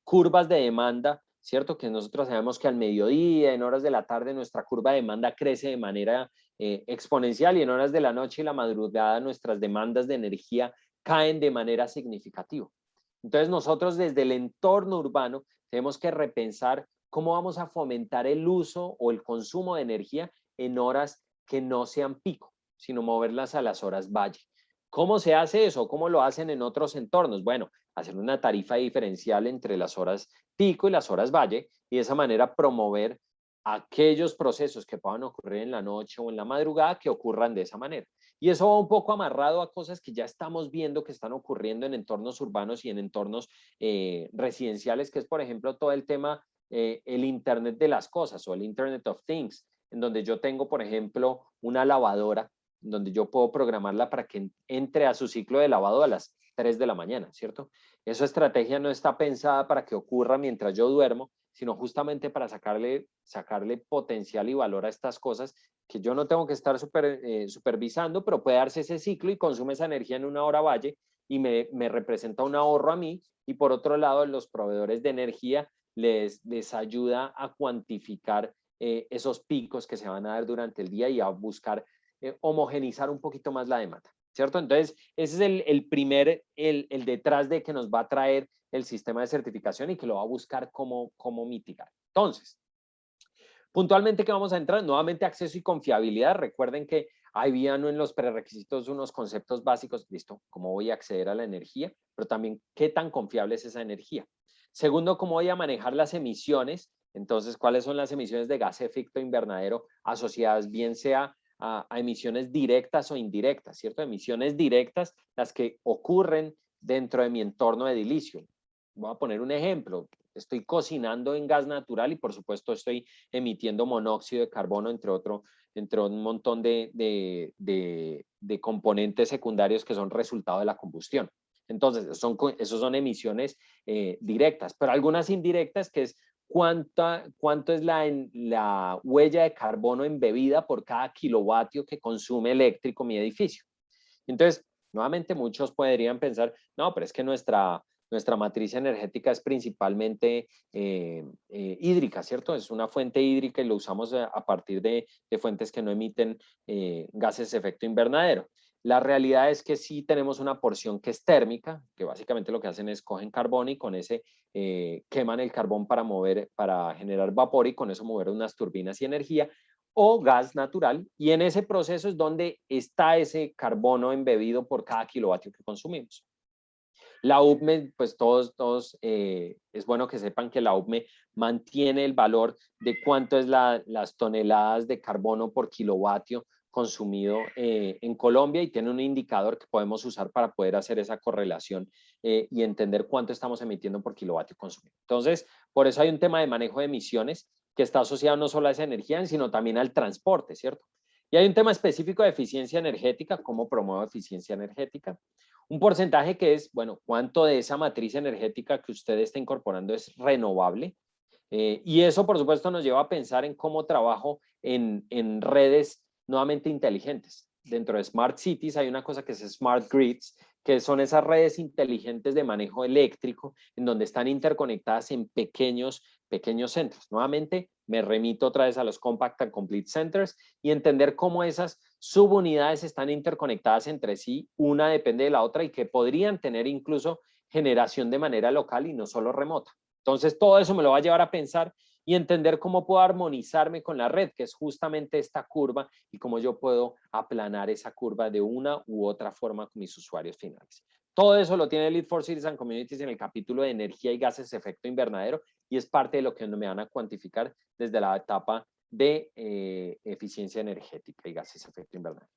curvas de demanda, ¿cierto? Que nosotros sabemos que al mediodía, en horas de la tarde, nuestra curva de demanda crece de manera exponencial y en horas de la noche y la madrugada nuestras demandas de energía caen de manera significativa. Entonces nosotros desde el entorno urbano tenemos que repensar cómo vamos a fomentar el uso o el consumo de energía en horas que no sean pico, sino moverlas a las horas valle. ¿Cómo se hace eso? ¿Cómo lo hacen en otros entornos? Bueno, hacer una tarifa diferencial entre las horas pico y las horas valle y de esa manera promover aquellos procesos que puedan ocurrir en la noche o en la madrugada que ocurran de esa manera. Y eso va un poco amarrado a cosas que ya estamos viendo que están ocurriendo en entornos urbanos y en entornos residenciales, que es, por ejemplo, todo el tema, el Internet de las cosas o el Internet of Things, en donde yo tengo, por ejemplo, una lavadora, donde yo puedo programarla para que entre a su ciclo de lavado a las 3 de la mañana, ¿cierto? Esa estrategia no está pensada para que ocurra mientras yo duermo, sino justamente para sacarle potencial y valor a estas cosas que yo no tengo que estar supervisando, pero puede darse ese ciclo y consume esa energía en una hora valle y me representa un ahorro a mí. Y por otro lado, los proveedores de energía les ayuda a cuantificar esos picos que se van a dar durante el día y a buscar homogenizar un poquito más la demanda, ¿cierto? Entonces, ese es el detrás de que nos va a traer el sistema de certificación y que lo va a buscar cómo mitigar. Entonces, puntualmente, ¿qué vamos a entrar? Nuevamente, acceso y confiabilidad. Recuerden que habían en los prerequisitos unos conceptos básicos, listo, cómo voy a acceder a la energía, pero también qué tan confiable es esa energía. Segundo, cómo voy a manejar las emisiones. Entonces, ¿cuáles son las emisiones de gas de efecto invernadero asociadas bien sea a emisiones directas o indirectas, ¿cierto? Emisiones directas, las que ocurren dentro de mi entorno edilicio. Voy a poner un ejemplo. Estoy cocinando en gas natural y por supuesto estoy emitiendo monóxido de carbono, entre un montón de componentes secundarios que son resultado de la combustión. Entonces, esos son emisiones directas, pero algunas indirectas que es cuánto es la huella de carbono embebida por cada kilovatio que consume eléctrico mi edificio. Entonces, nuevamente muchos podrían pensar, no, pero es que nuestra matriz energética es principalmente hídrica, ¿cierto? Es una fuente hídrica y lo usamos a partir de fuentes que no emiten gases de efecto invernadero. La realidad es que sí tenemos una porción que es térmica, que básicamente lo que hacen es cogen carbón y con ese queman el carbón para generar vapor y con eso mover unas turbinas y energía, o gas natural, y en ese proceso es donde está ese carbono embebido por cada kilovatio que consumimos. La UPME, pues todos es bueno que sepan que la UPME mantiene el valor de cuánto es las toneladas de carbono por kilovatio consumido en Colombia y tiene un indicador que podemos usar para poder hacer esa correlación y entender cuánto estamos emitiendo por kilovatio consumido. Entonces, por eso hay un tema de manejo de emisiones que está asociado no solo a esa energía, sino también al transporte, ¿cierto? Y hay un tema específico de eficiencia energética, cómo promuevo eficiencia energética. Un porcentaje que es, bueno, cuánto de esa matriz energética que usted está incorporando es renovable. Y eso, por supuesto, nos lleva a pensar en cómo trabajo en redes nuevamente inteligentes. Dentro de Smart Cities hay una cosa que es Smart Grids, que son esas redes inteligentes de manejo eléctrico, en donde están interconectadas en pequeños centros. Nuevamente, me remito otra vez a los Compact and Complete Centers y entender cómo esas subunidades están interconectadas entre sí, una depende de la otra y que podrían tener incluso generación de manera local y no solo remota. Entonces, todo eso me lo va a llevar a pensar y entender cómo puedo armonizarme con la red, que es justamente esta curva, y cómo yo puedo aplanar esa curva de una u otra forma con mis usuarios finales. Todo eso lo tiene Lead for Cities and Communities en el capítulo de energía y gases de efecto invernadero, y es parte de lo que me van a cuantificar desde la etapa de eficiencia energética y gases de efecto invernadero.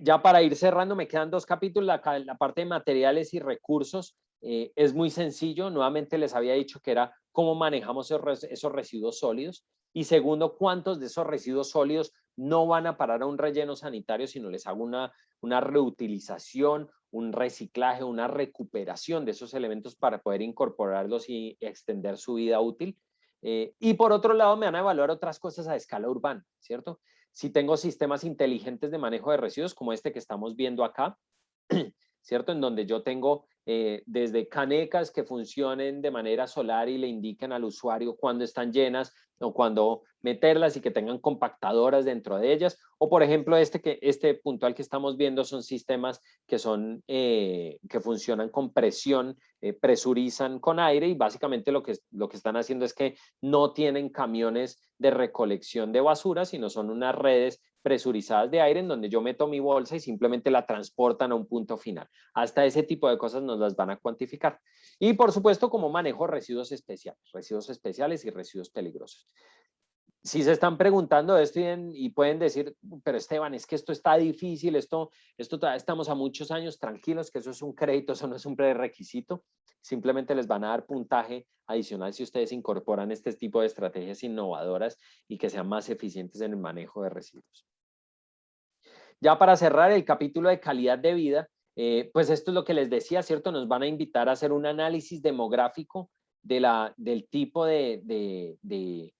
Ya para ir cerrando, me quedan 2 capítulos. La parte de materiales y recursos es muy sencillo. Nuevamente les había dicho que era cómo manejamos esos residuos sólidos. Y segundo, cuántos de esos residuos sólidos no van a parar a un relleno sanitario, sino les hago una reutilización, un reciclaje, una recuperación de esos elementos para poder incorporarlos y extender su vida útil. Y por otro lado, me van a evaluar otras cosas a escala urbana, ¿cierto? Si tengo sistemas inteligentes de manejo de residuos, como este que estamos viendo acá, ¿cierto? En donde yo tengo desde canecas que funcionen de manera solar y le indiquen al usuario cuando están llenas o cuando meterlas y que tengan compactadoras dentro de ellas. O por ejemplo, este puntual que estamos viendo son sistemas que funcionan con presión, presurizan con aire, y básicamente lo que están haciendo es que no tienen camiones de recolección de basura, sino son unas redes presurizadas de aire en donde yo meto mi bolsa y simplemente la transportan a un punto final. Hasta ese tipo de cosas nos las van a cuantificar. Y por supuesto, cómo manejo residuos especiales y residuos peligrosos. Si se están preguntando esto y pueden decir, pero Esteban, es que esto está difícil, esto todavía estamos a muchos años, tranquilos, que eso es un crédito, eso no es un prerequisito. Simplemente les van a dar puntaje adicional si ustedes incorporan este tipo de estrategias innovadoras y que sean más eficientes en el manejo de residuos. Ya para cerrar el capítulo de calidad de vida, pues esto es lo que les decía, ¿cierto? Nos van a invitar a hacer un análisis demográfico del tipo de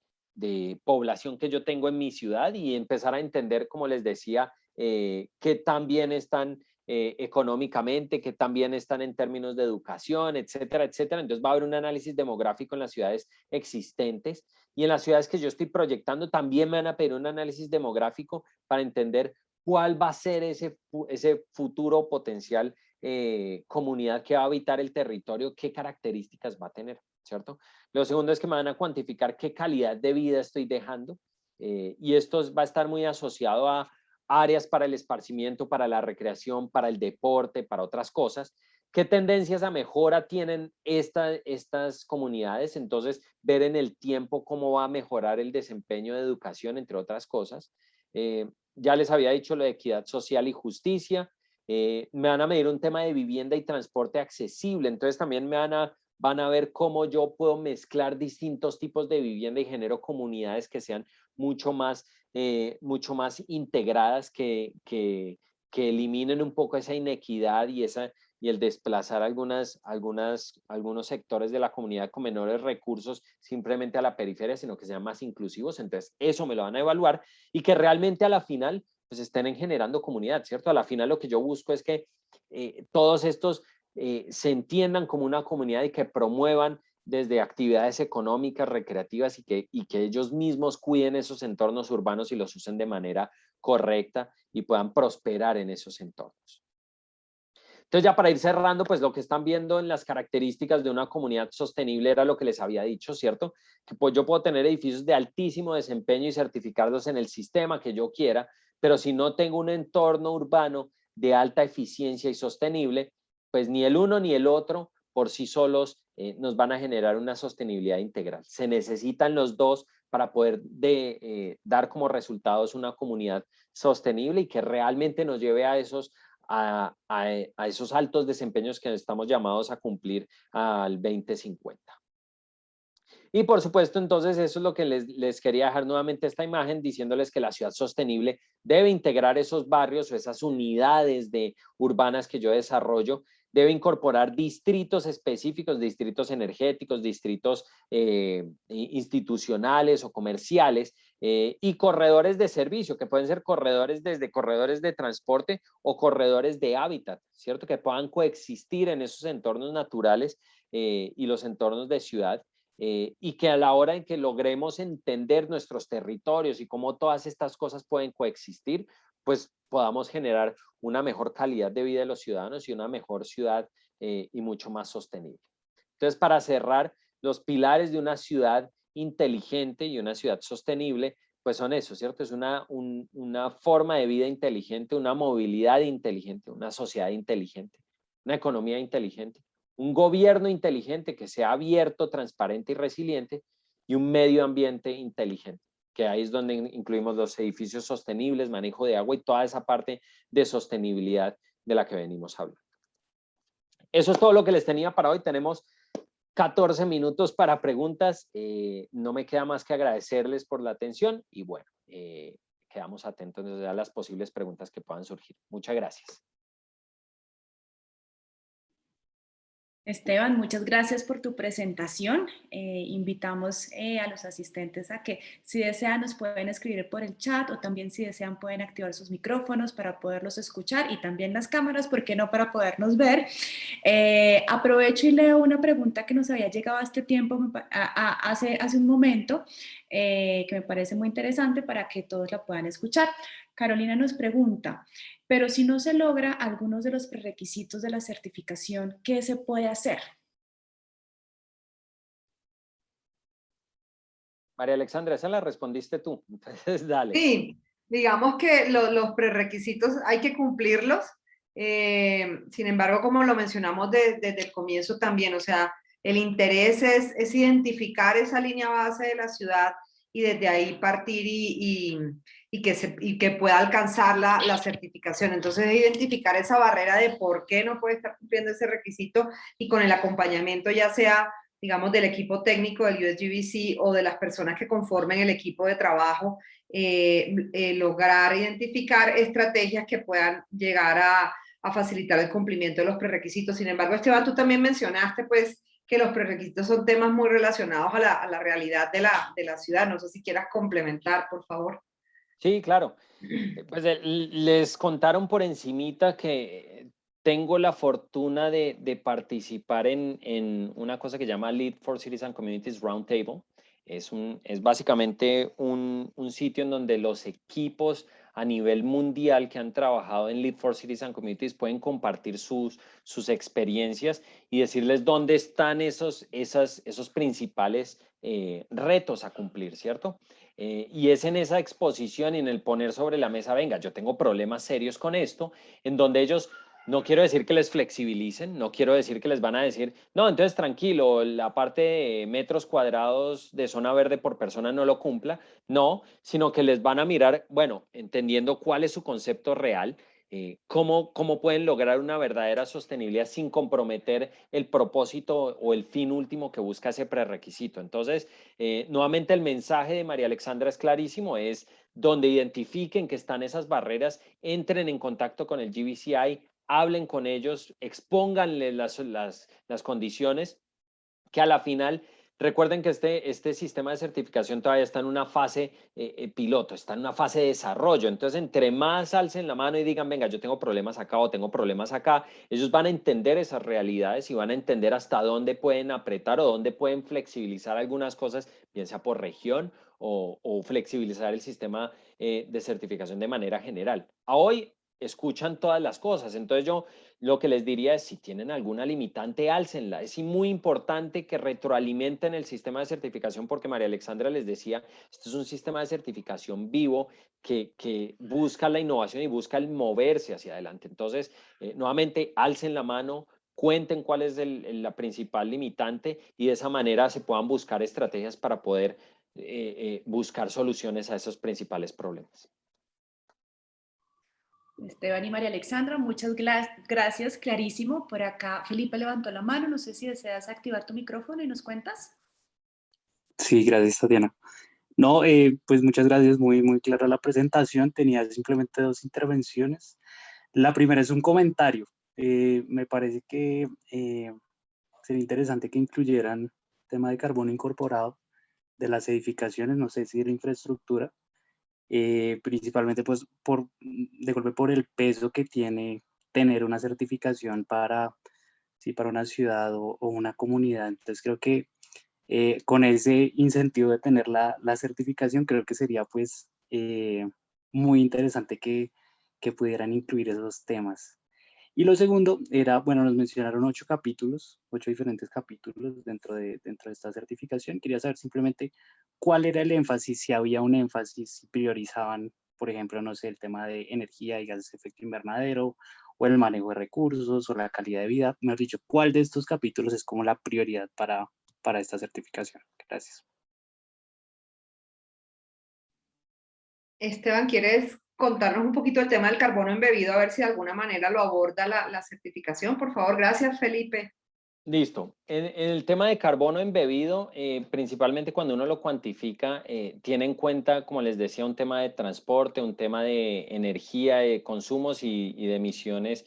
población que yo tengo en mi ciudad y empezar a entender, como les decía, qué tan bien están económicamente, qué tan bien están en términos de educación, etcétera, etcétera. Entonces va a haber un análisis demográfico en las ciudades existentes, y en las ciudades que yo estoy proyectando también me van a pedir un análisis demográfico para entender cuál va a ser ese futuro potencial comunidad que va a habitar el territorio, qué características va a tener, ¿cierto? Lo segundo es que me van a cuantificar qué calidad de vida estoy dejando, y esto va a estar muy asociado a áreas para el esparcimiento, para la recreación, para el deporte, para otras cosas. ¿Qué tendencias a mejora tienen estas comunidades? Entonces, ver en el tiempo cómo va a mejorar el desempeño de educación, entre otras cosas. Ya les había dicho lo de equidad social y justicia. Me van a medir un tema de vivienda y transporte accesible. Entonces, también van a ver cómo yo puedo mezclar distintos tipos de vivienda y genero comunidades que sean mucho más integradas, que eliminen un poco esa inequidad y el desplazar algunos sectores de la comunidad con menores recursos simplemente a la periferia, sino que sean más inclusivos. Entonces, eso me lo van a evaluar, y que realmente a la final pues estén generando comunidad, ¿cierto? A la final lo que yo busco es que todos estos se entiendan como una comunidad y que promuevan desde actividades económicas, recreativas, y que ellos mismos cuiden esos entornos urbanos y los usen de manera correcta y puedan prosperar en esos entornos. Entonces, ya para ir cerrando, pues lo que están viendo en las características de una comunidad sostenible era lo que les había dicho, ¿cierto? Que pues yo puedo tener edificios de altísimo desempeño y certificarlos en el sistema que yo quiera, pero si no tengo un entorno urbano de alta eficiencia y sostenible, pues ni el uno ni el otro por sí solos nos van a generar una sostenibilidad integral. Se necesitan los dos para poder dar como resultados una comunidad sostenible y que realmente nos lleve a esos altos desempeños que estamos llamados a cumplir al 2050. Y por supuesto, entonces, eso es lo que les quería dejar nuevamente esta imagen, diciéndoles que la ciudad sostenible debe integrar esos barrios o esas unidades urbanas que yo desarrollo, debe incorporar distritos específicos, distritos energéticos, distritos institucionales o comerciales, y corredores de servicio, que pueden ser desde corredores de transporte o corredores de hábitat, ¿cierto? Que puedan coexistir en esos entornos naturales y los entornos de ciudad. Y que a la hora en que logremos entender nuestros territorios y cómo todas estas cosas pueden coexistir, pues podamos generar una mejor calidad de vida de los ciudadanos y una mejor ciudad y mucho más sostenible. Entonces, para cerrar, los pilares de una ciudad inteligente y una ciudad sostenible, pues son eso, ¿cierto? Es una forma de vida inteligente, una movilidad inteligente, una sociedad inteligente, una economía inteligente, un gobierno inteligente que sea abierto, transparente y resiliente, y un medio ambiente inteligente, que ahí es donde incluimos los edificios sostenibles, manejo de agua y toda esa parte de sostenibilidad de la que venimos hablando. Eso es todo lo que les tenía para hoy. Tenemos 14 minutos para preguntas. No me queda más que agradecerles por la atención y bueno, quedamos atentos a las posibles preguntas que puedan surgir. Muchas gracias. Esteban, muchas gracias por tu presentación. Invitamos a los asistentes a que si desean nos pueden escribir por el chat o también si desean pueden activar sus micrófonos para poderlos escuchar y también las cámaras, ¿por qué no? Para podernos ver. Aprovecho y leo una pregunta que nos había llegado a este tiempo, hace un momento, que me parece muy interesante para que todos la puedan escuchar. Carolina nos pregunta, pero si no se logra algunos de los prerequisitos de la certificación, ¿qué se puede hacer? María Alexandra, esa la respondiste tú, entonces dale. Sí, digamos que los prerequisitos hay que cumplirlos. Sin embargo, como lo mencionamos desde el comienzo también, o sea, el interés es identificar esa línea base de la ciudad y desde ahí partir y que pueda alcanzar la certificación. Entonces, identificar esa barrera de por qué no puede estar cumpliendo ese requisito y con el acompañamiento ya sea, digamos, del equipo técnico del USGBC o de las personas que conformen el equipo de trabajo, lograr identificar estrategias que puedan llegar a facilitar el cumplimiento de los prerequisitos. Sin embargo, Esteban, tú también mencionaste pues que los prerequisitos son temas muy relacionados a la realidad de la ciudad. No sé si quieras complementar, por favor. Sí, claro. Pues les contaron por encimita que tengo la fortuna de participar en una cosa que se llama Lead for Cities and Communities Roundtable. Es básicamente un sitio en donde los equipos a nivel mundial que han trabajado en Lead for Cities and Communities pueden compartir sus experiencias y decirles dónde están esos principales retos a cumplir, ¿cierto? Y es en esa exposición y en el poner sobre la mesa, venga, yo tengo problemas serios con esto, en donde ellos, no quiero decir que les flexibilicen, no quiero decir que les van a decir, no, entonces tranquilo, la parte de metros cuadrados de zona verde por persona no lo cumpla, no, sino que les van a mirar, bueno, entendiendo cuál es su concepto real, cómo pueden lograr una verdadera sostenibilidad sin comprometer el propósito o el fin último que busca ese prerequisito. Entonces, nuevamente el mensaje de María Alexandra es clarísimo, es donde identifiquen que están esas barreras, entren en contacto con el GBCI, hablen con ellos, expónganle las condiciones que a la final. Recuerden que este sistema de certificación todavía está en una fase piloto, está en una fase de desarrollo. Entonces, entre más alcen la mano y digan, venga, yo tengo problemas acá o tengo problemas acá, ellos van a entender esas realidades y van a entender hasta dónde pueden apretar o dónde pueden flexibilizar algunas cosas, bien sea por región o flexibilizar el sistema de certificación de manera general. A hoy escuchan todas las cosas. Entonces yo lo que les diría es, si tienen alguna limitante, álcenla. Es muy importante que retroalimenten el sistema de certificación porque María Alexandra les decía, esto es un sistema de certificación vivo que busca la innovación y busca el moverse hacia adelante. Entonces, nuevamente, alcen la mano, cuenten cuál es la principal limitante y de esa manera se puedan buscar estrategias para poder buscar soluciones a esos principales problemas. Esteban y María Alexandra, muchas gracias, clarísimo. Por acá Felipe levantó la mano, no sé si deseas activar tu micrófono y nos cuentas. Sí, gracias, Tatiana. No, pues muchas gracias, muy clara la presentación. Tenía simplemente dos intervenciones. La primera es un comentario. Me parece que sería interesante que incluyeran tema de carbono incorporado de las edificaciones, no sé si de la infraestructura, principalmente pues de golpe por el peso que tiene tener una certificación para una ciudad o una comunidad. Entonces creo que con ese incentivo de tener la certificación, creo que sería pues muy interesante que pudieran incluir esos temas. Y lo segundo era, bueno, nos mencionaron 8 capítulos, 8 diferentes capítulos dentro de esta certificación. Quería saber simplemente cuál era el énfasis, si había un énfasis, si priorizaban, por ejemplo, no sé, el tema de energía y gases de efecto invernadero, o el manejo de recursos, o la calidad de vida. Mejor dicho, ¿cuál de estos capítulos es como la prioridad para esta certificación? Gracias. Esteban, ¿quieres contarnos un poquito el tema del carbono embebido? A ver si de alguna manera lo aborda la certificación. Por favor, gracias, Felipe. Listo. En el tema de carbono embebido, principalmente cuando uno lo cuantifica, tiene en cuenta, como les decía, un tema de transporte, un tema de energía, de consumos y de emisiones,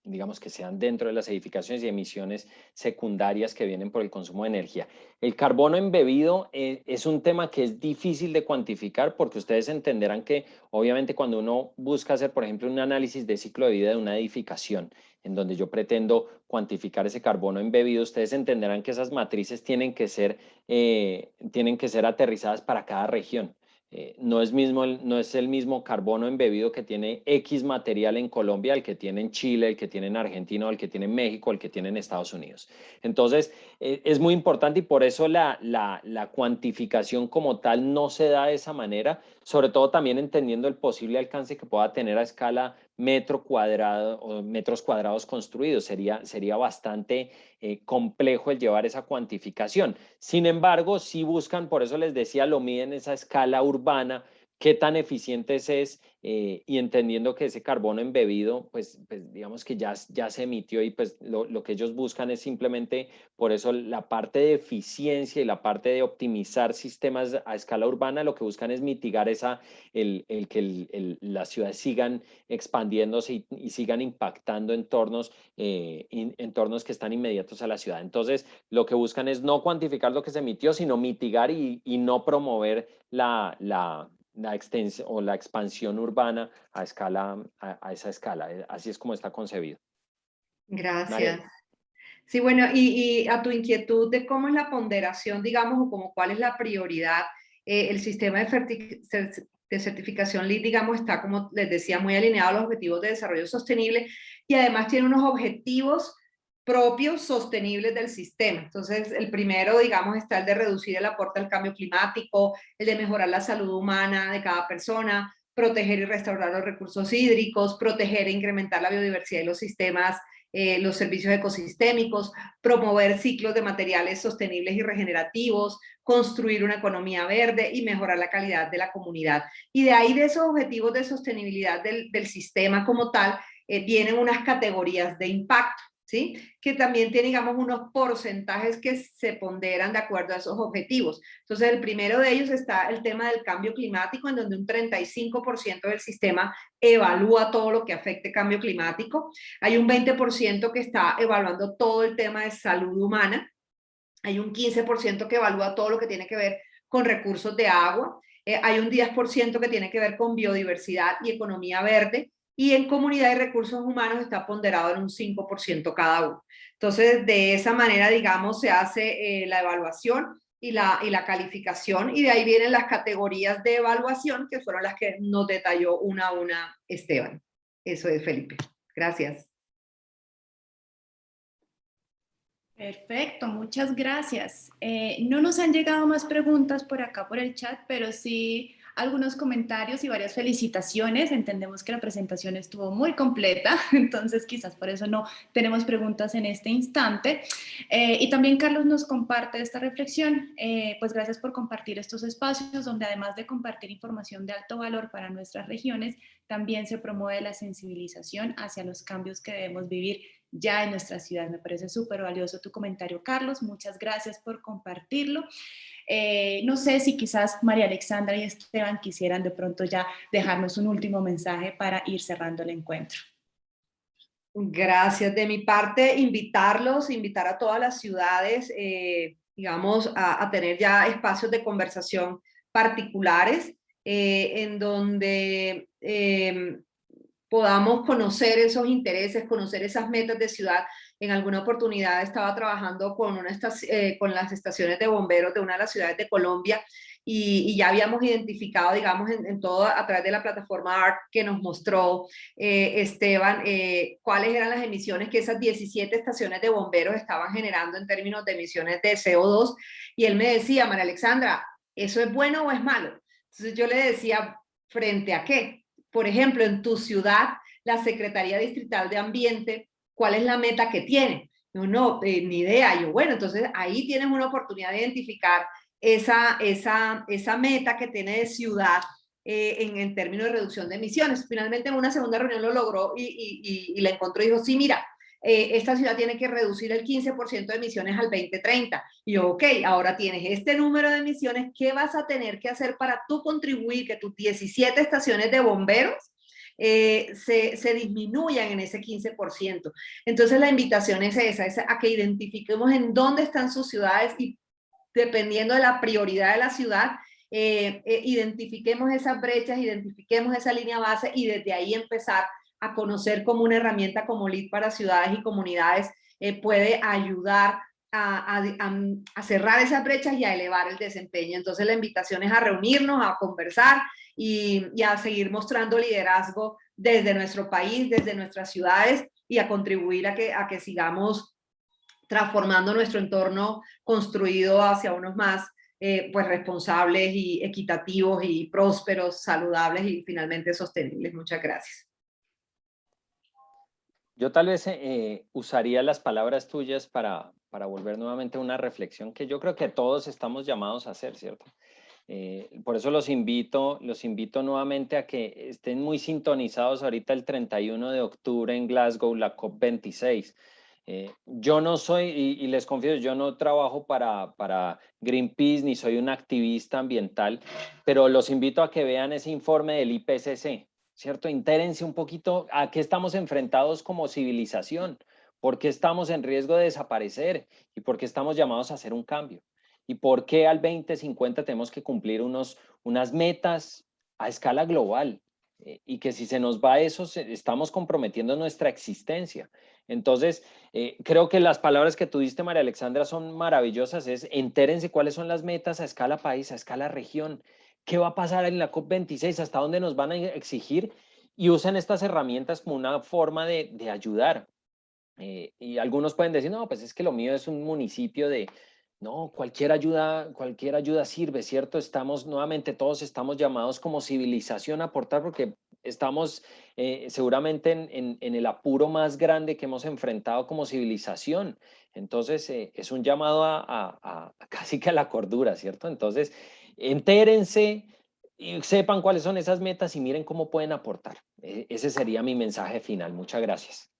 digamos que sean dentro de las edificaciones y emisiones secundarias que vienen por el consumo de energía. El carbono embebido es un tema que es difícil de cuantificar porque ustedes entenderán que obviamente cuando uno busca hacer, por ejemplo, un análisis de ciclo de vida de una edificación, en donde yo pretendo cuantificar ese carbono embebido, ustedes entenderán que esas matrices tienen que ser aterrizadas para cada región. No es el mismo carbono embebido que tiene X material en Colombia, el que tiene en Chile, el que tiene en Argentina, o el que tiene en México, el que tiene en Estados Unidos. Entonces, es muy importante y por eso la cuantificación como tal no se da de esa manera, sobre todo también entendiendo el posible alcance que pueda tener a escala metro cuadrado o metros cuadrados construidos. Sería bastante complejo el llevar esa cuantificación. Sin embargo, si buscan, por eso les decía, lo miden esa escala urbana, qué tan eficientes es y entendiendo que ese carbono embebido, pues digamos que ya se emitió y pues lo que ellos buscan es simplemente, por eso la parte de eficiencia y la parte de optimizar sistemas a escala urbana, lo que buscan es mitigar que las ciudades sigan expandiéndose y sigan impactando entornos que están inmediatos a la ciudad. Entonces, lo que buscan es no cuantificar lo que se emitió, sino mitigar y no promover la extensión o la expansión urbana a esa escala. Así es como está concebido. Gracias. Mariela. Sí, bueno, y a tu inquietud de cómo es la ponderación, digamos, o como cuál es la prioridad, el sistema de certificación LEED, digamos, está, como les decía, muy alineado a los objetivos de desarrollo sostenible y además tiene unos objetivos propios sostenibles del sistema. Entonces, el primero, digamos, está el de reducir el aporte al cambio climático, el de mejorar la salud humana de cada persona, proteger y restaurar los recursos hídricos, proteger e incrementar la biodiversidad y los sistemas los servicios ecosistémicos, promover ciclos de materiales sostenibles y regenerativos, construir una economía verde y mejorar la calidad de la comunidad. Y de ahí, de esos objetivos de sostenibilidad del sistema como tal, vienen unas categorías de impacto, ¿sí? Que también tiene, digamos, unos porcentajes que se ponderan de acuerdo a esos objetivos. Entonces, el primero de ellos está el tema del cambio climático, en donde un 35% del sistema evalúa todo lo que afecte cambio climático. Hay un 20% que está evaluando todo el tema de salud humana. Hay un 15% que evalúa todo lo que tiene que ver con recursos de agua. Hay un 10% que tiene que ver con biodiversidad y economía verde. Y en comunidad y recursos humanos está ponderado en un 5% cada uno. Entonces, de esa manera, digamos, se hace la evaluación y la calificación, y de ahí vienen las categorías de evaluación, que fueron las que nos detalló una a una Esteban. Eso es, Felipe. Gracias. Perfecto, muchas gracias. No nos han llegado más preguntas por acá por el chat, pero sí algunos comentarios y varias felicitaciones. Entendemos que la presentación estuvo muy completa, entonces quizás por eso no tenemos preguntas en este instante. Y también Carlos nos comparte esta reflexión. Pues gracias por compartir estos espacios donde además de compartir información de alto valor para nuestras regiones, también se promueve la sensibilización hacia los cambios que debemos vivir ya en nuestra ciudad. Me parece súper valioso tu comentario, Carlos. Muchas gracias por compartirlo. No sé si quizás María Alexandra y Esteban quisieran de pronto ya dejarnos un último mensaje para ir cerrando el encuentro. Gracias. De mi parte, invitar a todas las ciudades, digamos, a tener ya espacios de conversación particulares en donde podamos conocer esos intereses, conocer esas metas de ciudad en alguna oportunidad estaba trabajando con, con las estaciones de bomberos de una de las ciudades de Colombia y ya habíamos identificado, digamos, en todo a través de la plataforma ARC que nos mostró Esteban, cuáles eran las emisiones que esas 17 estaciones de bomberos estaban generando en términos de emisiones de CO2. Y él me decía, María Alexandra, ¿eso es bueno o es malo? Entonces yo le decía, ¿frente a qué? Por ejemplo, en tu ciudad, la Secretaría Distrital de Ambiente, ¿cuál es la meta que tiene? No, ni idea. Yo, bueno, entonces ahí tienes una oportunidad de identificar esa meta que tiene de ciudad en términos de reducción de emisiones. Finalmente en una segunda reunión lo logró y la encontró y dijo, sí, mira, esta ciudad tiene que reducir el 15% de emisiones al 2030. Y yo, ok, ahora tienes este número de emisiones, ¿qué vas a tener que hacer para tú contribuir que tus 17 estaciones de bomberos se disminuyan en ese 15%? Entonces la invitación es esa, es a que identifiquemos en dónde están sus ciudades y dependiendo de la prioridad de la ciudad, identifiquemos esas brechas, identifiquemos esa línea base y desde ahí empezar a conocer cómo una herramienta como LEED para ciudades y comunidades puede ayudar a cerrar esas brechas y a elevar el desempeño. Entonces la invitación es a reunirnos, a conversar y a seguir mostrando liderazgo desde nuestro país, desde nuestras ciudades y a contribuir a que sigamos transformando nuestro entorno construido hacia unos más pues responsables y equitativos y prósperos, saludables y finalmente sostenibles. Muchas gracias. Yo tal vez usaría las palabras tuyas para volver nuevamente a una reflexión que yo creo que todos estamos llamados a hacer, ¿cierto? Por eso los invito nuevamente a que estén muy sintonizados ahorita el 31 de octubre en Glasgow, la COP26. Yo no soy, y les confieso, yo no trabajo para Greenpeace ni soy un activista ambiental, pero los invito a que vean ese informe del IPCC, ¿cierto? Intérense un poquito a qué estamos enfrentados como civilización, por qué estamos en riesgo de desaparecer y por qué estamos llamados a hacer un cambio. ¿Y por qué al 2050 tenemos que cumplir unas metas a escala global? Y que si se nos va eso, estamos comprometiendo nuestra existencia. Entonces, creo que las palabras que tú diste, María Alexandra, son maravillosas. Es entérense cuáles son las metas a escala país, a escala región. ¿Qué va a pasar en la COP26? ¿Hasta dónde nos van a exigir? Y usen estas herramientas como una forma de ayudar. Y algunos pueden decir, no, pues es que lo mío es un municipio de... No, cualquier ayuda sirve, ¿cierto? Nuevamente todos estamos llamados como civilización a aportar porque estamos seguramente en el apuro más grande que hemos enfrentado como civilización. Entonces, es un llamado a casi que a la cordura, ¿cierto? Entonces, entérense y sepan cuáles son esas metas y miren cómo pueden aportar. Ese sería mi mensaje final. Muchas gracias.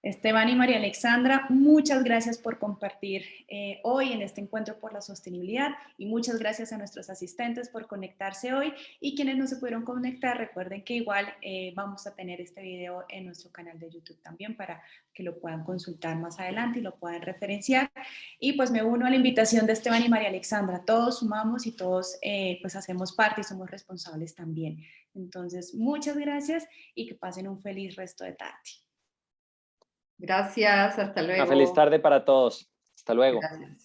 Esteban y María Alexandra, muchas gracias por compartir hoy en este encuentro por la sostenibilidad y muchas gracias a nuestros asistentes por conectarse hoy y quienes no se pudieron conectar, recuerden que igual vamos a tener este video en nuestro canal de YouTube también para que lo puedan consultar más adelante y lo puedan referenciar. Y pues me uno a la invitación de Esteban y María Alexandra, todos sumamos y todos pues hacemos parte y somos responsables también. Entonces, muchas gracias y que pasen un feliz resto de tarde. Gracias, hasta luego. Una feliz tarde para todos. Hasta luego. Gracias.